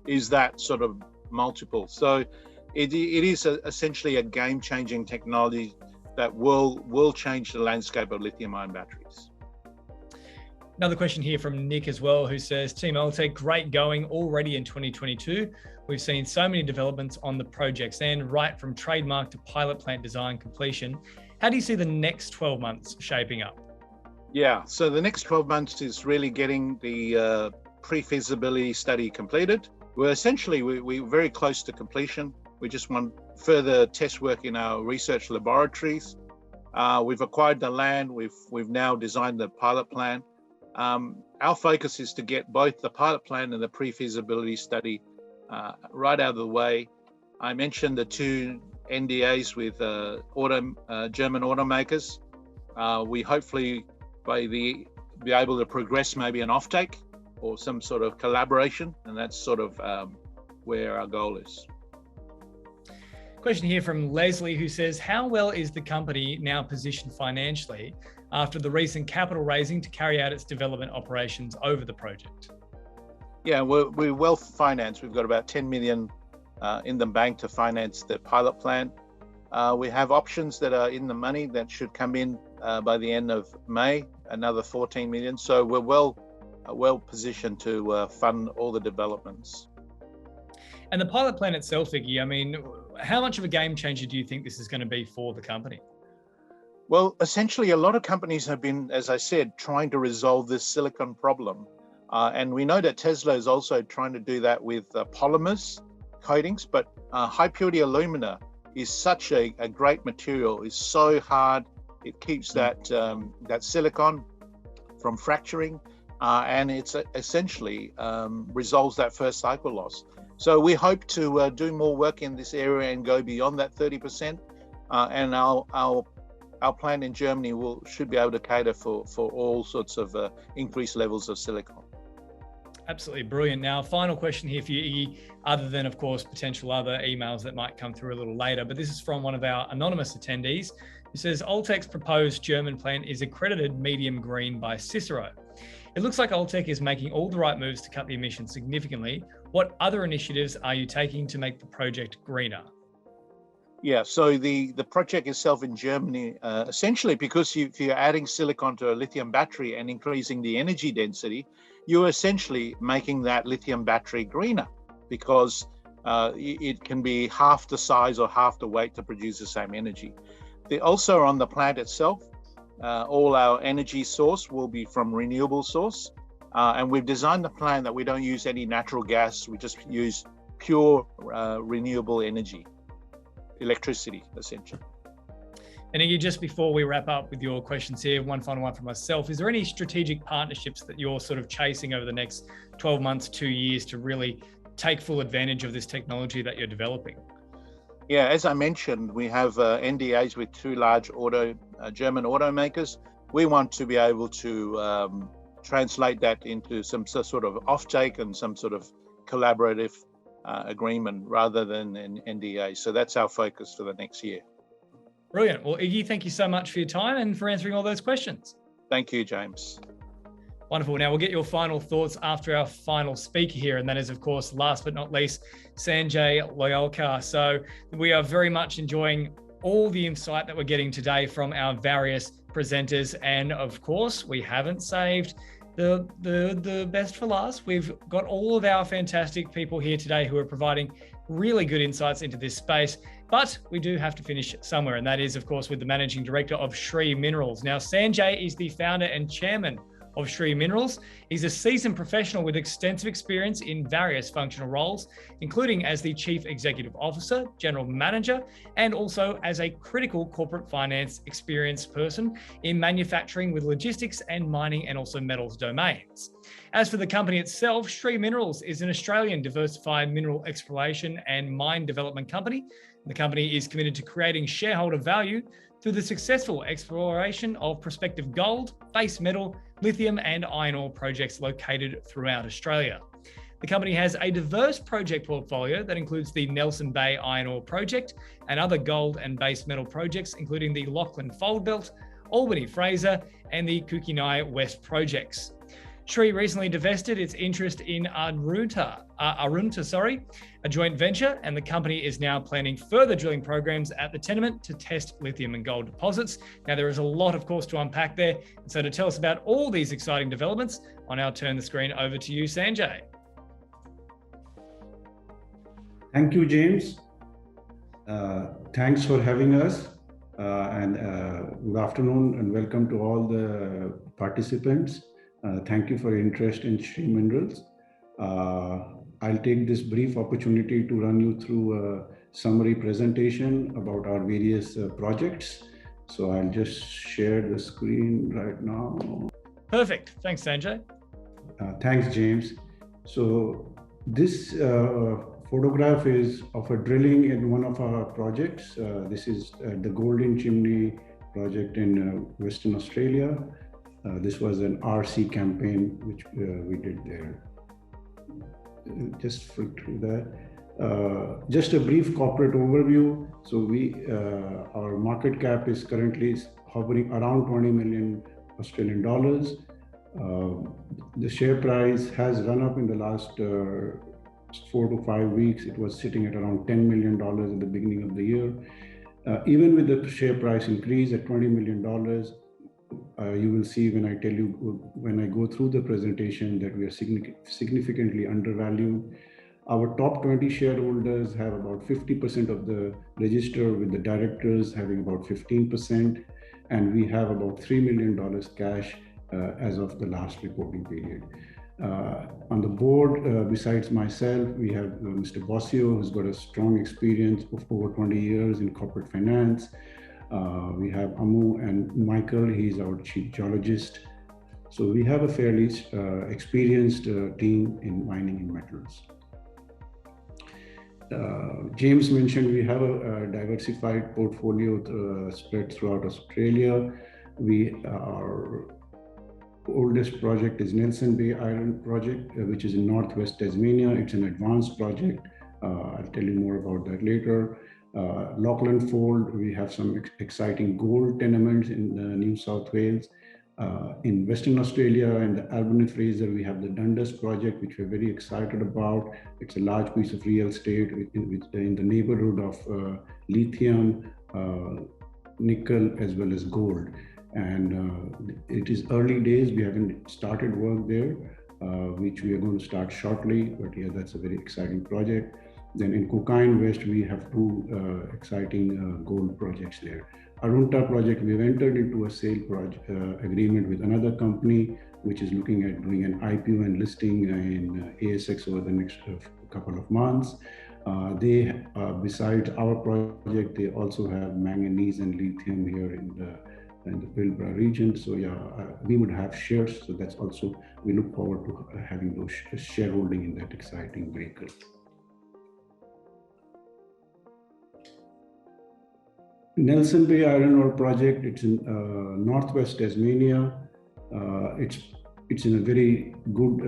is that sort of multiple. So it is essentially a game-changing technology that will change the landscape of lithium-ion batteries.
Another question here from Nick as well, who says, Team Altech, great going already in 2022. We've seen so many developments on the project's end, right from trademark to pilot plant design completion. How do you see the next 12 months shaping up?
Yeah, so the next 12 months is really getting the pre-feasibility study completed. We're very close to completion. We just want further test work in our research laboratories. We've acquired the land. We've now designed the pilot plan. Our focus is to get both the pilot plan and the pre-feasibility study right out of the way. I mentioned the two NDAs with German automakers. We hopefully be able to progress maybe an offtake or some sort of collaboration, and that's sort of where our goal is.
Question here from Leslie, who says, how well is the company now positioned financially after the recent capital raising to carry out its development operations over the project?
Yeah, we're well financed. We've got about 10 million in the bank to finance the pilot plant. We have options that are in the money that should come in by the end of May, another 14 million. So we're well positioned to fund all the developments.
And the pilot plant itself, Iggy, I mean, how much of a game changer do you think this is going to be for the company?
Well, essentially, a lot of companies have been, as I said, trying to resolve this silicon problem. And we know that Tesla is also trying to do that with polymers coatings, but high purity alumina is such a great material. It's so hard. It keeps that silicon from fracturing, and it's essentially resolves that first cycle loss. So we hope to do more work in this area and go beyond that 30%. And our plant in Germany should be able to cater for all sorts of increased levels of silicon.
Absolutely brilliant. Now, final question here for you, Iggy, other than, of course, potential other emails that might come through a little later, but this is from one of our anonymous attendees who says, Altech's proposed German plant is accredited medium green by Cicero. It looks like Altech is making all the right moves to cut the emissions significantly. What other initiatives are you taking to make the project greener?
Yeah, so the project itself in Germany, essentially, because if you're adding silicon to a lithium battery and increasing the energy density, you're essentially making that lithium battery greener, because it can be half the size or half the weight to produce the same energy. Also on the plant itself, all our energy source will be from renewable source. And we've designed the plant that we don't use any natural gas. We just use pure renewable energy, electricity, essentially.
And Iggy, just before we wrap up with your questions here, one final one from myself. Is there any strategic partnerships that you're sort of chasing over the next 12 months, 2 years to really take full advantage of this technology that you're developing?
Yeah, as I mentioned, we have NDAs with two large German automakers. We want to be able to translate that into some sort of offtake and some sort of collaborative agreement rather than an NDA. So that's our focus for the next year.
Brilliant. Well, Iggy, thank you so much for your time and for answering all those questions.
Thank you, James.
Wonderful. Now we'll get your final thoughts after our final speaker here, and that is, of course, last but not least, Sanjay Loyalka. So we are very much enjoying all the insight that we're getting today from our various presenters, and of course, we haven't saved the best for last. We've got all of our fantastic people here today who are providing really good insights into this space, but we do have to finish somewhere, and that is, of course, with the Managing Director of Shree Minerals. Now, Sanjay is the founder and chairman of Shree Minerals. He's a seasoned professional with extensive experience in various functional roles, including as the Chief Executive Officer, General Manager, and also as a critical corporate finance experienced person in manufacturing with logistics and mining and also metals domains. As for the company itself, Shree Minerals is an Australian diversified mineral exploration and mine development company. The company is committed to creating shareholder value through the successful exploration of prospective gold, base metal, lithium and iron ore projects located throughout Australia. The company has a diverse project portfolio that includes the Nelson Bay Iron Ore Project and other gold and base metal projects, including the Lachlan Fold Belt, Albany Fraser, and the Kalkine West projects. Shree recently divested its interest in Arunta, a joint venture, and the company is now planning further drilling programs at the tenement to test lithium and gold deposits. Now, there is a lot, of course, to unpack there. And so to tell us about all these exciting developments, I'll now turn the screen over to you, Sanjay.
Thank you, James. Thanks for having us. And good afternoon and welcome to all the participants. Thank you for your interest in Shree Minerals. I'll take this brief opportunity to run you through a summary presentation about our various projects. So I'll just share the screen right now.
Perfect. Thanks, Sanjay.
Thanks, James. So this photograph is of a drilling in one of our projects. This is the Golden Chimney project in Western Australia. This was an RC campaign which we did there. Just flick through that. Just a brief corporate overview. So our market cap is currently hovering around 20 million Australian dollars. The share price has run up in the last 4 to 5 weeks. It was sitting at around $10 million at the beginning of the year. Even with the share price increase at $20 million, you will see when I go through the presentation that we are significantly undervalued. Our top 20 shareholders have about 50% of the register, with the directors having about 15%, and we have about $3 million cash as of the last reporting period. On the board, besides myself, we have Mr. Bossio, who's got a strong experience of over 20 years in corporate finance. We have Amu and Michael, he's our chief geologist. So we have a fairly experienced team in mining and metals. James mentioned we have a diversified portfolio spread throughout Australia. Our oldest project is Nelson Bay Iron Project, which is in northwest Tasmania. It's an advanced project. I'll tell you more about that later. Lachlan Fold, we have some exciting gold tenements in New South Wales. In Western Australia and the Albany Fraser, we have the Dundas project, which we're very excited about. It's a large piece of real estate in the neighborhood of lithium, nickel, as well as gold. And it is early days. We haven't started work there, which we are going to start shortly. But yeah, that's a very exciting project. Then in Kalkine West, we have two exciting gold projects there. Arunta project, we've entered into a sale agreement with another company, which is looking at doing an IPO and listing in ASX over the next couple of months. Besides our project, they also have manganese and lithium here in the Pilbara region. So yeah, we would have shares. So that's also, we look forward to having those shareholding in that exciting vehicle. Nelson Bay Iron Ore Project, it's in northwest Tasmania. It's in a very good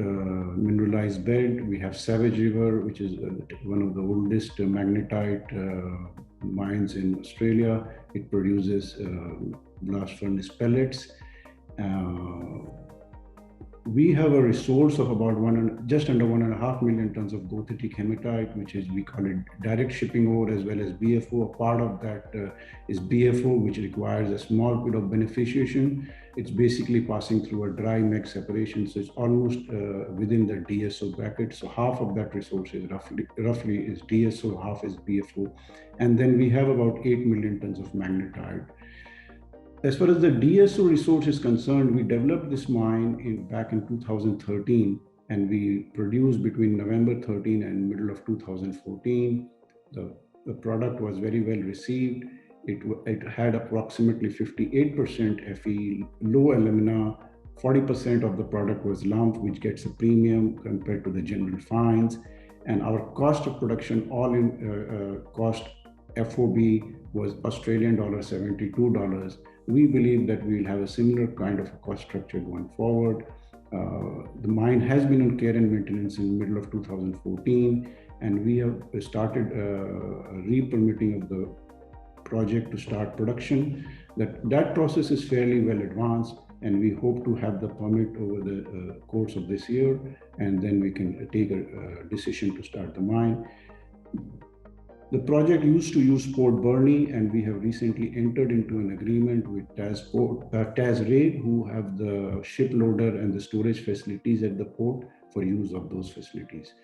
mineralized bed. We have Savage River, which is one of the oldest magnetite mines in Australia. It produces blast furnace pellets. We have a resource of about just under 1.5 million tons of bauxitic hematite, which is, we call it direct shipping ore, as well as BFO. A part of that is BFO, which requires a small bit of beneficiation. It's basically passing through a dry MEG separation. So it's almost within the DSO bracket. So half of that resource is roughly is DSO, half is BFO. And then we have about 8 million tons of magnetite. As far as the DSO resource is concerned, we developed this mine back in 2013, and we produced between November 13 and middle of 2014. The product was very well received. It had approximately 58% Fe, low alumina. 40% of the product was lump, which gets a premium compared to the general fines. And our cost of production, all in cost FOB, was Australian dollar 72. We believe that we'll have a similar kind of cost structure going forward. The mine has been on care and maintenance in the middle of 2014, and we have started re-permitting of the project to start production. That process is fairly well advanced, and we hope to have the permit over the course of this year, and then we can take a decision to start the mine. The project used to use Port Burney, and we have recently entered into an agreement with Tasray, who have the ship loader and the storage facilities at the port for use of those facilities.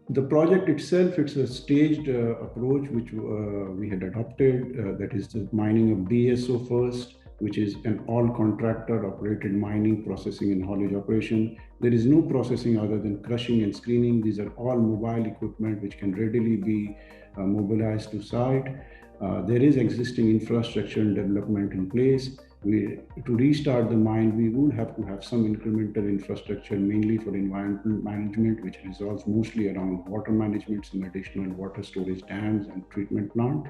The project itself, it's a staged approach which we had adopted. That is the mining of DSO first, which is an all-contractor operated mining, processing, and haulage operation. There is no processing other than crushing and screening. These are all mobile equipment which can readily be mobilized to site. There is existing infrastructure and development in place. To restart the mine, we will have to have some incremental infrastructure, mainly for environmental management, which resolves mostly around water management, some additional water storage dams and treatment plant.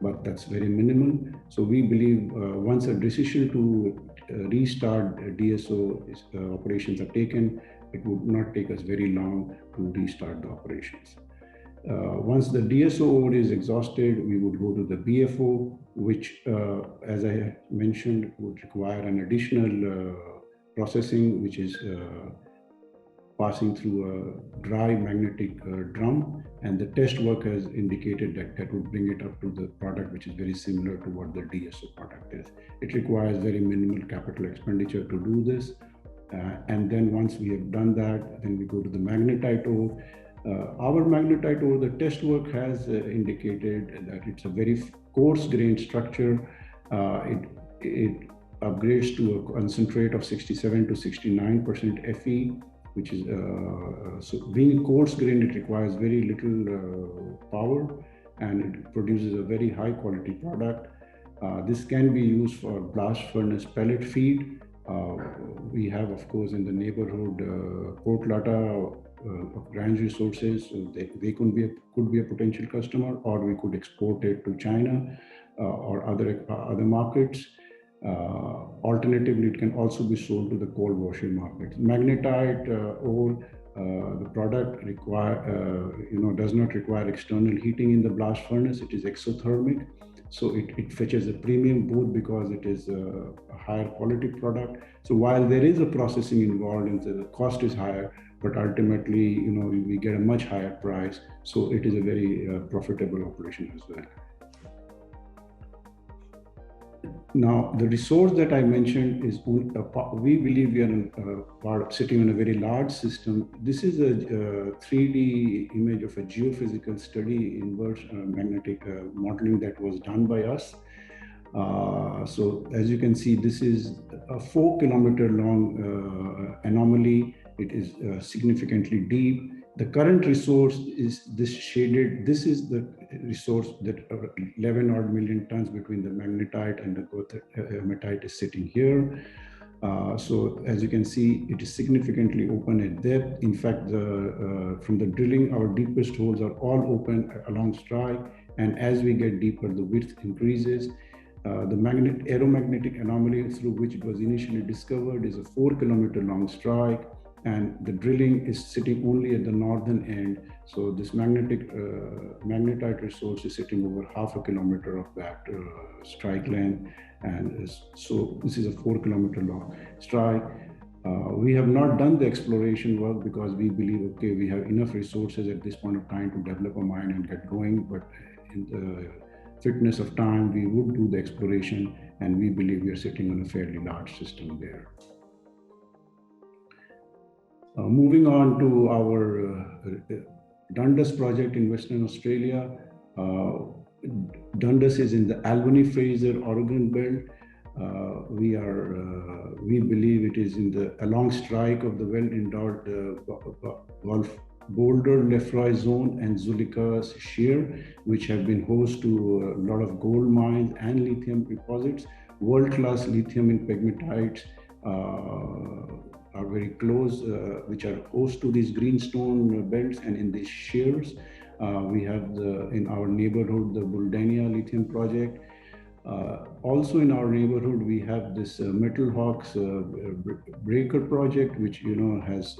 But that's very minimal. So we believe once a decision to restart DSO operations are taken, it would not take us very long to restart the operations. Once the DSO ore is exhausted, we would go to the BFO, which, as I mentioned, would require an additional processing, which is passing through a dry magnetic drum, and the test work has indicated that that would bring it up to the product, which is very similar to what the DSO product is. It requires very minimal capital expenditure to do this. And then once we have done that, then we go to the magnetite ore. Our magnetite ore, the test work has indicated that it's a very coarse grained structure. It upgrades to a concentrate of 67 to 69% Fe, which is, so being coarse grained, it requires very little power, and it produces a very high quality product. This can be used for blast furnace pellet feed. We have, of course, in the neighborhood, Port Lata of Grand Resources. So they could be a potential customer, or we could export it to China or other markets. Alternatively, it can also be sold to the cold washing market. Magnetite ore, the product does not require external heating in the blast furnace. It is exothermic, so it fetches a premium both because it is a higher quality product. So while there is a processing involved and the cost is higher, but ultimately, we get a much higher price. So it is a very profitable operation as well. Now, the resource that I mentioned is, we believe we are sitting on a very large system. This is a 3D image of a geophysical study, inverse magnetic modeling that was done by us. So as you can see, this is a 4-kilometer long anomaly. It is significantly deep. The current resource is this shaded. This is the resource that 11 odd million tons between the magnetite and the hematite is sitting here. So as you can see, it is significantly open at depth. In fact, from the drilling, our deepest holes are all open along strike. And as we get deeper, the width increases. The aeromagnetic anomaly through which it was initially discovered is a 4-kilometer long strike. And the drilling is sitting only at the northern end. So this magnetite resource is sitting over half a kilometer of that strike length. And so this is a 4-kilometer long strike. We have not done the exploration work because we believe, okay, we have enough resources at this point of time to develop a mine and get going. But in the fitness of time, we would do the exploration, and we believe we are sitting on a fairly large system there. Moving on to our Dundas project in Western Australia. Dundas is in the Albany-Fraser Oregon belt. We believe it is in the along strike of the well-endowed Gulf Boulder, Lefroy zone and Zulika shear, which have been host to a lot of gold mines and lithium deposits. World-class lithium in pegmatites are very close, which are host to these greenstone belts, and in these shears. We have in our neighborhood, the Buldania lithium project. Also in our neighborhood, we have this Metal Hawks breaker project, which has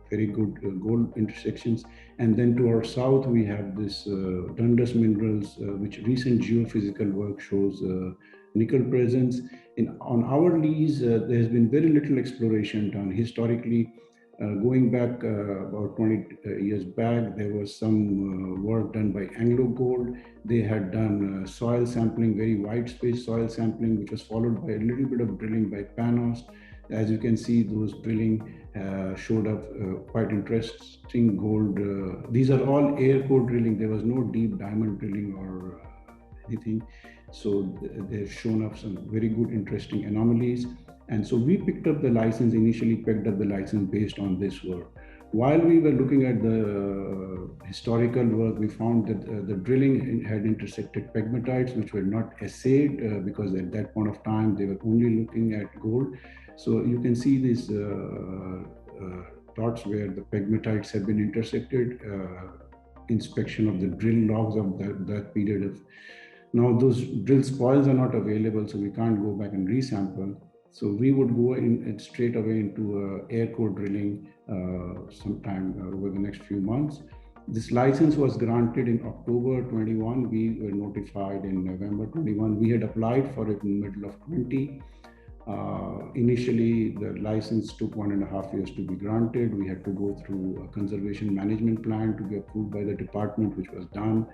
very good gold intersections. And then to our south, we have this Dundas Minerals, which recent geophysical work shows nickel presence. On our lease, there has been very little exploration done. Historically, going back about 20 years back, there was some work done by Anglo Gold. They had done soil sampling, very wide space soil sampling, which was followed by a little bit of drilling by Panos. As you can see, those drilling showed up quite interesting gold. These are all air core drilling. There was no deep diamond drilling or anything. So they've shown up some very good, interesting anomalies. And so we picked up the license, initially picked up the license based on this work. While we were looking at the historical work, we found that the drilling had intersected pegmatites, which were not assayed because at that point of time, they were only looking at gold. So you can see these dots where the pegmatites have been intersected, inspection of the drill logs of that period of. Now those drill spoils are not available, so we can't go back and resample. So we would go in straight away into air core drilling sometime over the next few months. This license was granted in October 21. We were notified in November 21. We had applied for it in the middle of 20. Initially, the license took 1.5 years to be granted. We had to go through a conservation management plan to be approved by the department, which was done.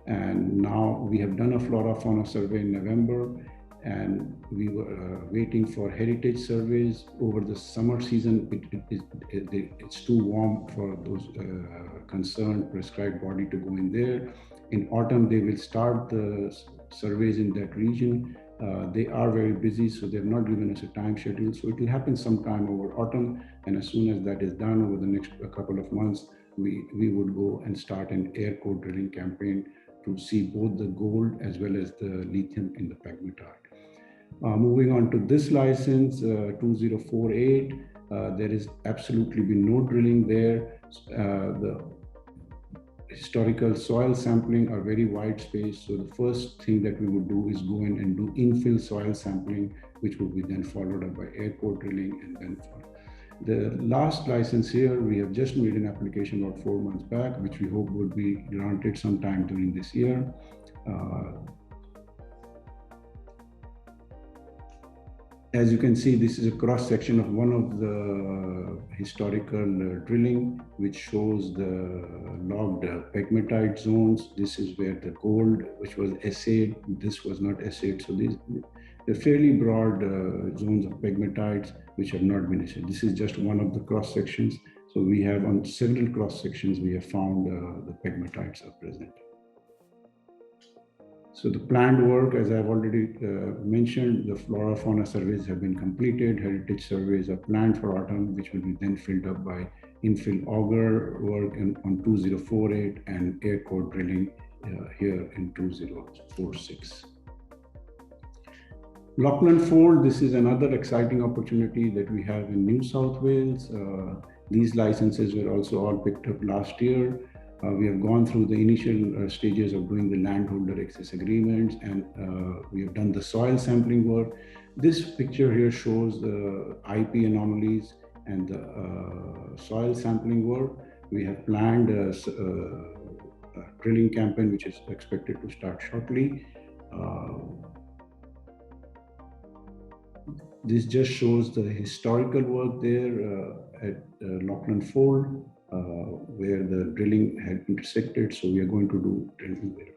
And now we have done a flora fauna survey in November, and we were waiting for heritage surveys over the summer season. It's too warm for those concerned prescribed body to go in there. In autumn, they will start the surveys in that region. They are very busy, so they've not given us a time schedule. So it will happen sometime over autumn. And as soon as that is done over the next couple of months, we would go and start an air core drilling campaign to see both the gold as well as the lithium in the pegmatite. Moving on to this license, 2048, there is absolutely been no drilling there. The historical soil sampling are very wide space. So the first thing that we would do is go in and do infill soil sampling, which would be then followed up by air core drilling. And then for the last license here, we have just made an application about 4 months back, which we hope would be granted sometime during this year. As you can see, this is a cross section of one of the historical drilling, which shows the logged pegmatite zones. This is where the gold, which was assayed, this was not assayed. So they're fairly broad zones of pegmatites, which have not been assayed. This is just one of the cross sections. So we have on several cross sections, we have found the pegmatites are present. So the planned work, as I've already mentioned, the flora fauna surveys have been completed. Heritage surveys are planned for autumn, which will be then filled up by infill auger work on 2048 and air core drilling here in 2046. Lachlan Fold, this is another exciting opportunity that we have in New South Wales. These licenses were also all picked up last year. We have gone through the initial stages of doing the landholder access agreements, and we have done the soil sampling work. This picture here shows the IP anomalies and the soil sampling work. We have planned a drilling campaign, which is expected to start shortly. This just shows the historical work there at Lachlan Fold, where the drilling had intersected. So we are going to do drilling there.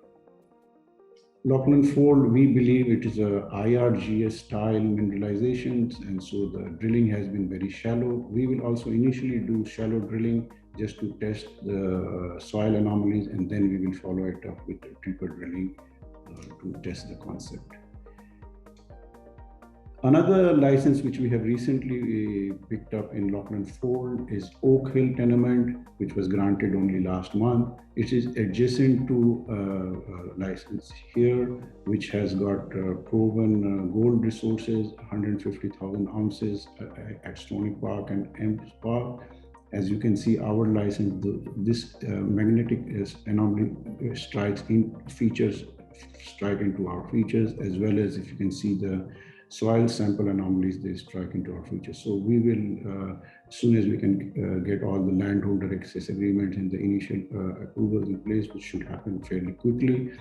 Lachlan Fold, we believe it is a IRGS style mineralizations, and so the drilling has been very shallow. We will also initially do shallow drilling just to test the soil anomalies, and then we will follow it up with deeper drilling to test the concept. Another license which we have recently picked up in Lachlan Fold is Oak Hill tenement, which was granted only last month. It is adjacent to a license here, which has got proven gold resources, 150,000 ounces at Stony Park and Emmy Park. As you can see, our license, this magnetic anomaly strikes into our features, as well as if you can see the soil sample anomalies, they strike into our features. So we will, as soon as we can get all the landholder access agreements and the initial approvals in place, which should happen fairly quickly,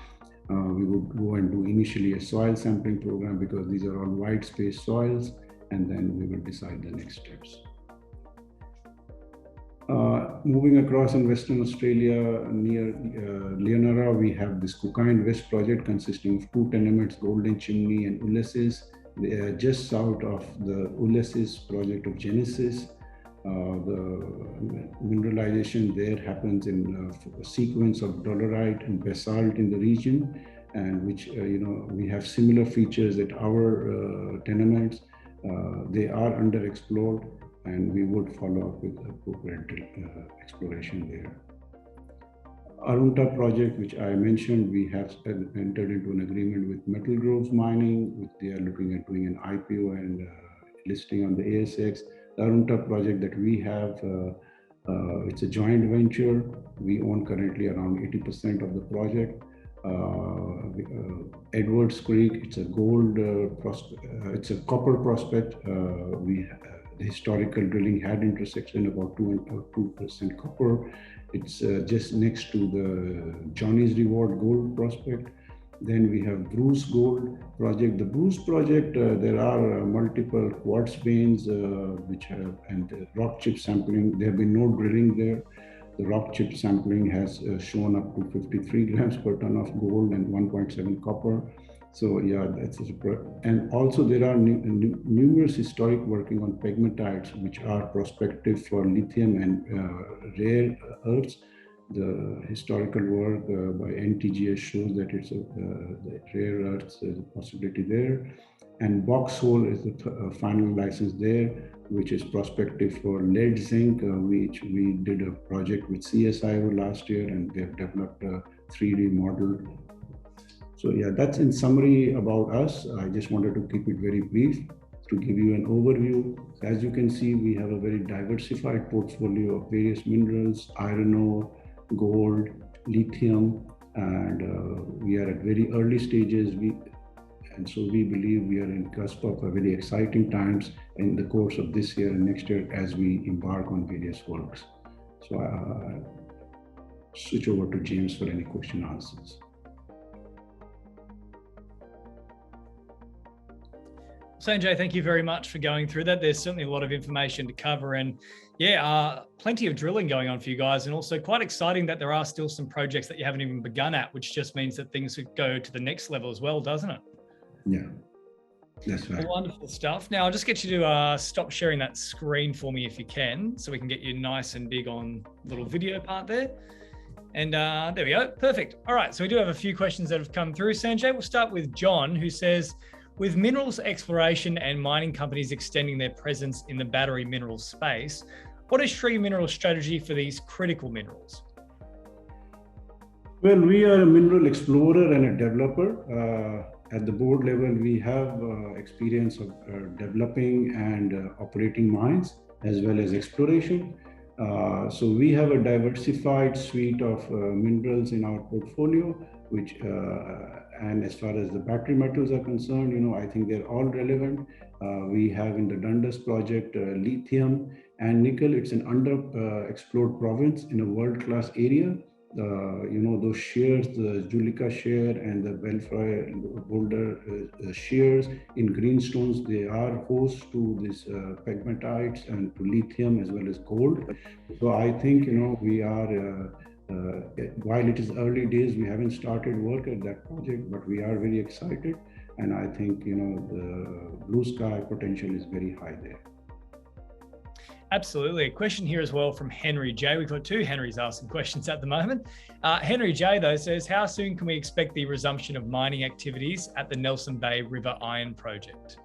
we would go and do initially a soil sampling program, because these are all wide space soils, and then we will decide the next steps. Moving across in Western Australia, near Leonora, we have this Kalkine West project consisting of 2 tenements, Golden Chimney and Ulysses. They are just south of the Ulysses project of Genesis. The mineralization there happens in a sequence of dolerite and basalt in the region, and which we have similar features at our tenements. They are underexplored, and we would follow up with appropriate exploration there. Arunta project, which I mentioned, we have entered into an agreement with Metal Groves Mining, which they are looking at doing an IPO and listing on the ASX. The Arunta project that we have, it's a joint venture. We own currently around 80% of the project. Edwards Creek, it's a gold it's a copper prospect. The historical drilling had intersected about 2% copper. It's just next to the Johnny's Reward gold prospect. Then we have Bruce Gold project. The Bruce project, there are multiple quartz veins which have, and rock chip sampling. There have been no drilling there. The rock chip sampling has shown up to 53 grams per ton of gold and 1.7 copper. So yeah, that's and also there are numerous historic working on pegmatites, which are prospective for lithium and rare earths. The historical work by NTGS shows that it's the rare earths, there's a possibility there. And Boxhole is the final license there, which is prospective for lead zinc, which we did a project with CSIRO last year, and they've developed a 3D model. So yeah, that's in summary about us. I just wanted to keep it very brief to give you an overview. As you can see, we have a very diversified portfolio of various minerals, iron ore, gold, lithium, and we are at very early stages. And so we believe we are in cusp of a very exciting times in the course of this year and next year as we embark on various works. So switch over to James for any question answers.
Sanjay, thank you very much for going through that. There's certainly a lot of information to cover, and yeah, plenty of drilling going on for you guys, and also quite exciting that there are still some projects that you haven't even begun at, which just means that things could go to the next level as well, doesn't it?
Yeah, that's right.
Wonderful stuff. Now I'll just get you to stop sharing that screen for me if you can, so we can get you nice and big on the little video part there. And there we go, perfect. All right, so we do have a few questions that have come through. Sanjay, we'll start with John, who says, with minerals exploration and mining companies extending their presence in the battery mineral space, what is Shree Minerals' strategy for these critical minerals?
Well, we are a mineral explorer and a developer. At the board level, we have experience of developing and operating mines as well as exploration. So we have a diversified suite of minerals in our portfolio, which and as far as the battery metals are concerned, I think they're all relevant. We have in the Dundas project lithium and nickel. It's an underexplored province in a world-class area. Those shears, the Loyalka shear and the Belfry boulder shears in greenstones, they are host to these pegmatites and to lithium as well as gold. So I think we are. While it is early days, we haven't started work at that project, but we are very excited, and I think the blue sky potential is very high there.
Absolutely. A question here as well from Henry J. We've got two Henrys asking questions at the moment. Henry J, though, says, how soon can we expect the resumption of mining activities at the Nelson Bay River Iron Project?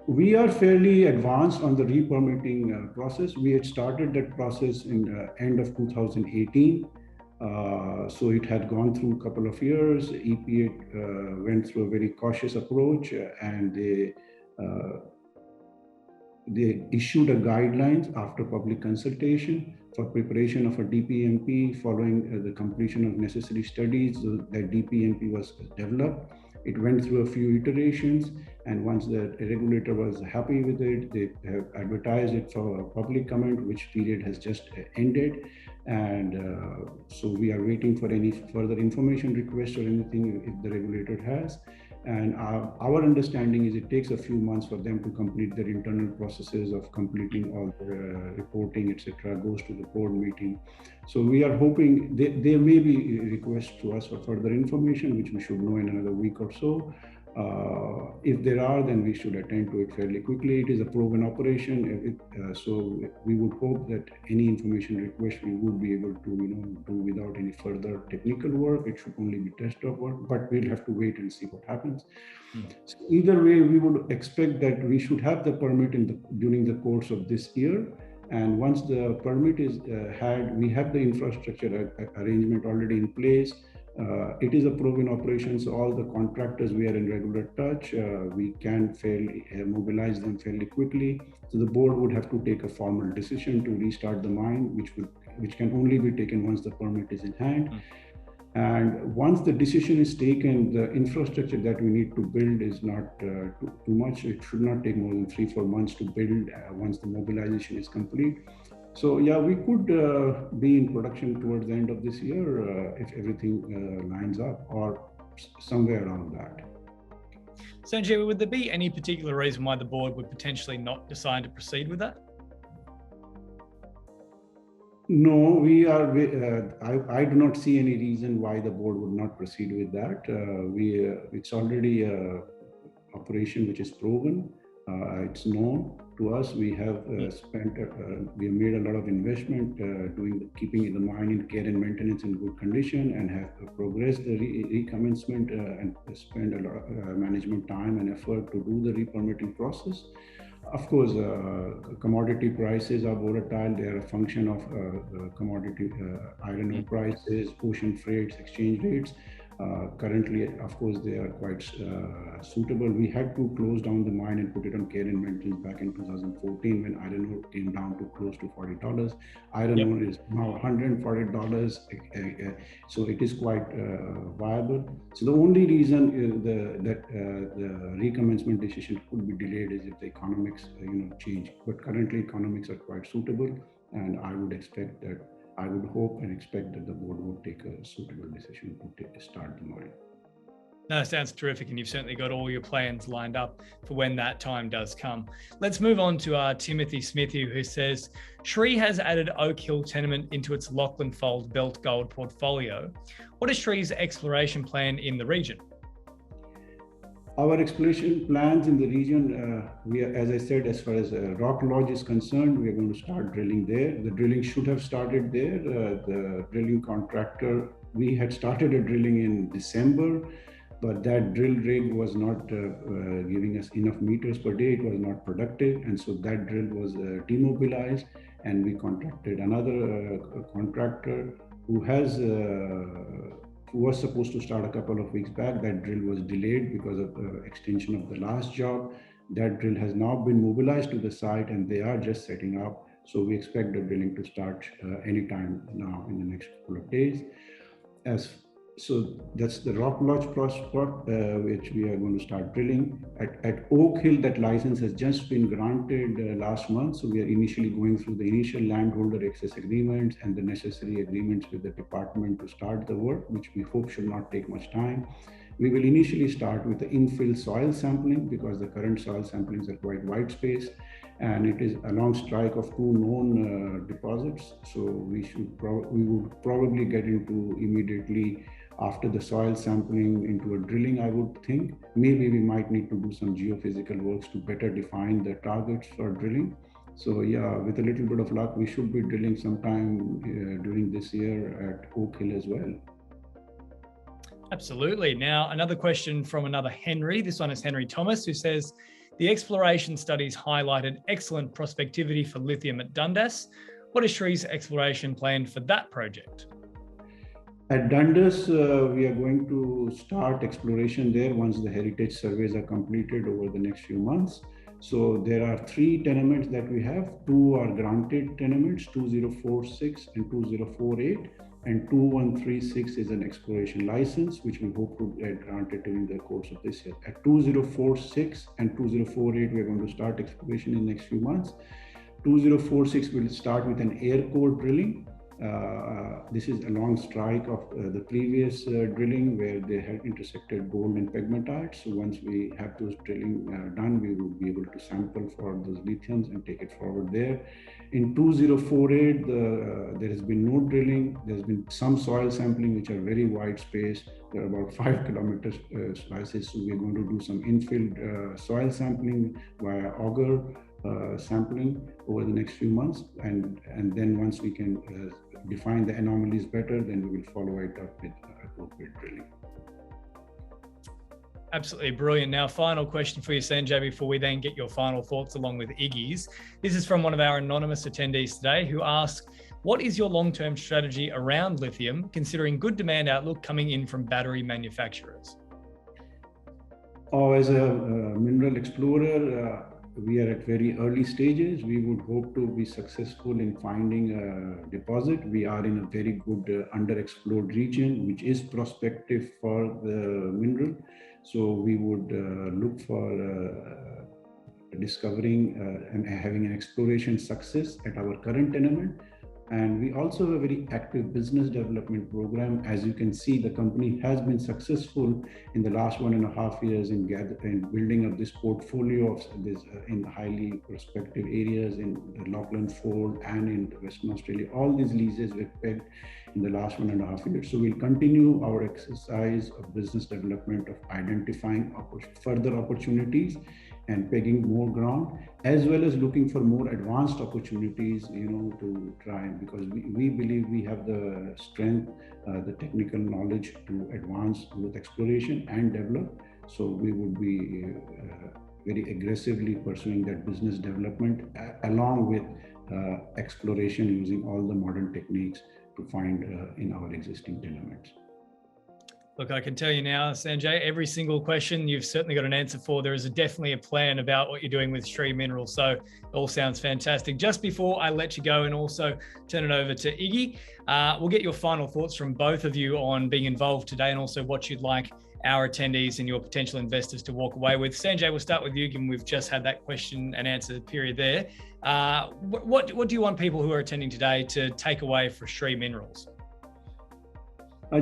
We are fairly advanced on the re-permitting process. We had started that process in end of 2018. So it had gone through a couple of years. EPA went through a very cautious approach, and they issued a guidelines after public consultation for preparation of a DPMP following the completion of necessary studies. That DPMP was developed. It went through a few iterations, and once the regulator was happy with it, they have advertised it for public comment, which period has just ended. And so we are waiting for any further information requests or anything if the regulator has. And our understanding is it takes a few months for them to complete their internal processes of completing all the reporting, etc., goes to the board meeting. So we are hoping there may be requests to us for further information, which we should know in another week or so. If there are, then we should attend to it fairly quickly. It is a proven operation, so we would hope that any information request we would be able to do without any further technical work. It should only be desktop work, but we'll have to wait and see what happens. So either way, we would expect that we should have the permit during the course of this year. And once the permit is had, we have the infrastructure arrangement already in place. It is a proven operation, so all the contractors, we are in regular touch. We can fairly mobilize them fairly quickly. So the board would have to take a formal decision to restart the mine, which can only be taken once the permit is in hand. And once the decision is taken, the infrastructure that we need to build is not too much. It should not take more than 3-4 months to build once the mobilization is complete. So yeah, we could be in production towards the end of this year if everything lines up, or somewhere around that.
Sanjay, would there be any particular reason why the board would potentially not decide to proceed with that?
No, we are. I do not see any reason why the board would not proceed with that. It's already an operation which is proven. It's known to us. We have we have made a lot of investment keeping the mine in care and maintenance in good condition, and have progressed the recommencement and spent a lot of management time and effort to do the re-permitting process. Of course, commodity prices are volatile. They are a function of commodity iron ore prices, ocean freights, exchange rates. Currently, of course, they are quite suitable. We had to close down the mine and put it on care and maintenance back in 2014 when iron ore came down to close to $40. Iron ore is now $140, so it is quite viable. So the only reason that the recommencement decision could be delayed is if the economics change. But currently, economics are quite suitable, and I would hope and expect that the board would take a suitable decision to start the mine.
No, sounds terrific, and you've certainly got all your plans lined up for when that time does come. Let's move on to Timothy Smithy, who says, Shree has added Oak Hill tenement into its Lachlan Fold Belt Gold portfolio. What is Shree's exploration plan in the region?
Our exploration plans in the region, as I said, as far as Rock Lodge is concerned, we are going to start drilling there. The drilling should have started there. The drilling contractor, we had started a drilling in December, but that drill rig was not giving us enough meters per day. It was not productive, and so that drill was demobilized, and we contracted another contractor who was supposed to start a couple of weeks back. That drill was delayed because of the extension of the last job. That drill has now been mobilized to the site, and they are just setting up. So we expect the drilling to start anytime now in the next couple of days. So that's the Rock Lodge prospect, which we are going to start drilling. At Oak Hill, that license has just been granted last month. So we are initially going through the initial landholder access agreements and the necessary agreements with the department to start the work, which we hope should not take much time. We will initially start with the infill soil sampling because the current soil samplings are quite wide space, and it is along strike of two known deposits. So we would probably get into immediately after the soil sampling into a drilling, I would think. Maybe we might need to do some geophysical works to better define the targets for drilling. So yeah, with a little bit of luck, we should be drilling sometime during this year at Oak Hill as well.
Absolutely. Now, another question from another Henry. This one is Henry Thomas, who says, the exploration studies highlighted excellent prospectivity for lithium at Dundas. What is Shree's exploration plan for that project?
At Dundas, we are going to start exploration there once the heritage surveys are completed over the next few months. So there are 3 tenements that we have. 2 are granted tenements, 2046 and 2048, and 2136 is an exploration license, which we hope to get granted during the course of this year. At 2046 and 2048, we are going to start exploration in the next few months. 2046 will start with an air core drilling. This is along strike of the previous drilling where they had intersected gold and pegmatite. So once we have those drilling done, we will be able to sample for those lithiums and take it forward there. In 2048, there has been no drilling. There's been some soil sampling, which are very wide space. There are about 5 kilometer slices. So we're going to do some infill soil sampling via auger sampling over the next few months. And then once we can define the anomalies better, then we will follow it up with appropriate drilling.
Absolutely brilliant. Now, final question for you, Sanjay, before we then get your final thoughts along with Iggy's. This is from one of our anonymous attendees today who asks, what is your long-term strategy around lithium, considering good demand outlook coming in from battery manufacturers?
As a mineral explorer, we are at very early stages. We would hope to be successful in finding a deposit. We are in a very good underexplored region, which is prospective for the mineral. So we would look for discovering and having an exploration success at our current tenement. And we also have a very active business development program. As you can see, the company has been successful in the last 1.5 years in building up this portfolio of this in highly prospective areas in the Lachlan Fold and in Western Australia. All these leases were pegged in the last 1.5 years. So we'll continue our exercise of business development of identifying further opportunities and pegging more ground, as well as looking for more advanced opportunities, to try, because we believe we have the strength, the technical knowledge to advance both exploration and develop. So we would be very aggressively pursuing that business development along with exploration using all the modern techniques to find in our existing tenements.
Look, I can tell you now, Sanjay, every single question you've certainly got an answer for. There is definitely a plan about what you're doing with Shree Minerals. So it all sounds fantastic. Just before I let you go and also turn it over to Iggy, we'll get your final thoughts from both of you on being involved today and also what you'd like our attendees and your potential investors to walk away with. Sanjay, we'll start with you, given we've just had that question and answer period there. What do you want people who are attending today to take away for Shree Minerals?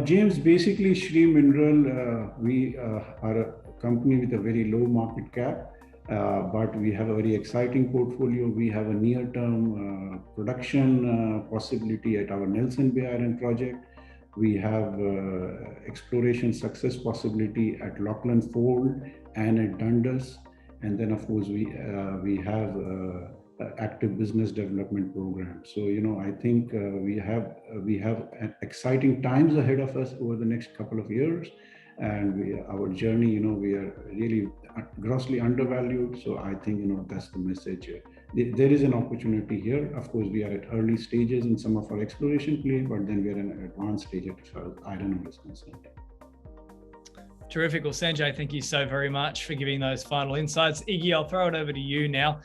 James, basically Shree Mineral, we are a company with a very low market cap, but we have a very exciting portfolio. We have a near-term production possibility at our Nelson Bay Iron project. We have exploration success possibility at Lachlan Fold and at Dundas. And then of course we have active business development program. So, I think we have exciting times ahead of us over the next couple of years. And our journey, we are really grossly undervalued. So I think, that's the message. There is an opportunity here. Of course, we are at early stages in some of our exploration play, but then we are in an advanced stage as far as iron ore is concerned.
Terrific. Well, Sanjay, thank you so very much for giving those final insights. Iggy, I'll throw it over to you now.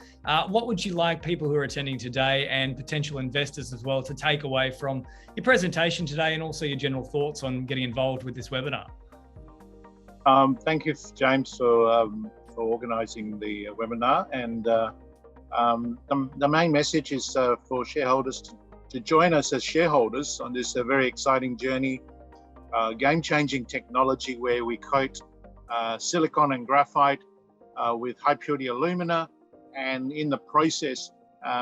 What would you like people who are attending today and potential investors as well to take away from your presentation today and also your general thoughts on getting involved with this webinar?
Thank you, James, for organising the webinar. And the main message is for shareholders to join us as shareholders on this very exciting journey. Game-changing technology where we coat silicon and graphite with high-purity alumina, and in the process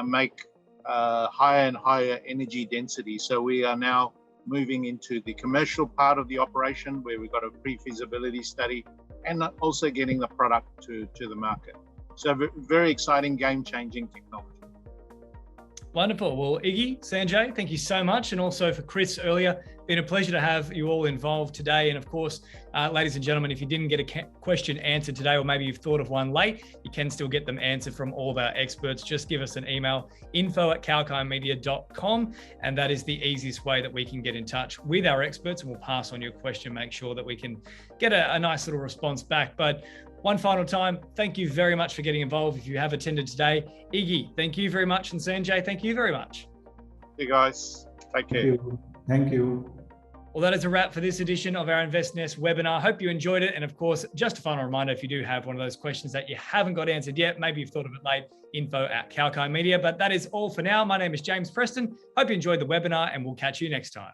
make higher and higher energy density. So we are now moving into the commercial part of the operation where we've got a pre-feasibility study and also getting the product to the market. So very exciting, game-changing technology.
Wonderful. Well, Iggy, Sanjay, thank you so much. And also for Chris earlier, been a pleasure to have you all involved today. And of course, ladies and gentlemen, if you didn't get a question answered today, or maybe you've thought of one late, you can still get them answered from all of our experts. Just give us an email, info@kalkinemedia.com. And that is the easiest way that we can get in touch with our experts, and we'll pass on your question, make sure that we can get a nice little response back. But one final time, thank you very much for getting involved. If you have attended today, Iggy, thank you very much. And Sanjay, thank you very much.
Hey guys, take care.
Thank you.
Well, that is a wrap for this edition of our InvestNest webinar. Hope you enjoyed it. And of course, just a final reminder, if you do have one of those questions that you haven't got answered yet, maybe you've thought of it late, info@kalkinemedia. But that is all for now. My name is James Preston. Hope you enjoyed the webinar, and we'll catch you next time.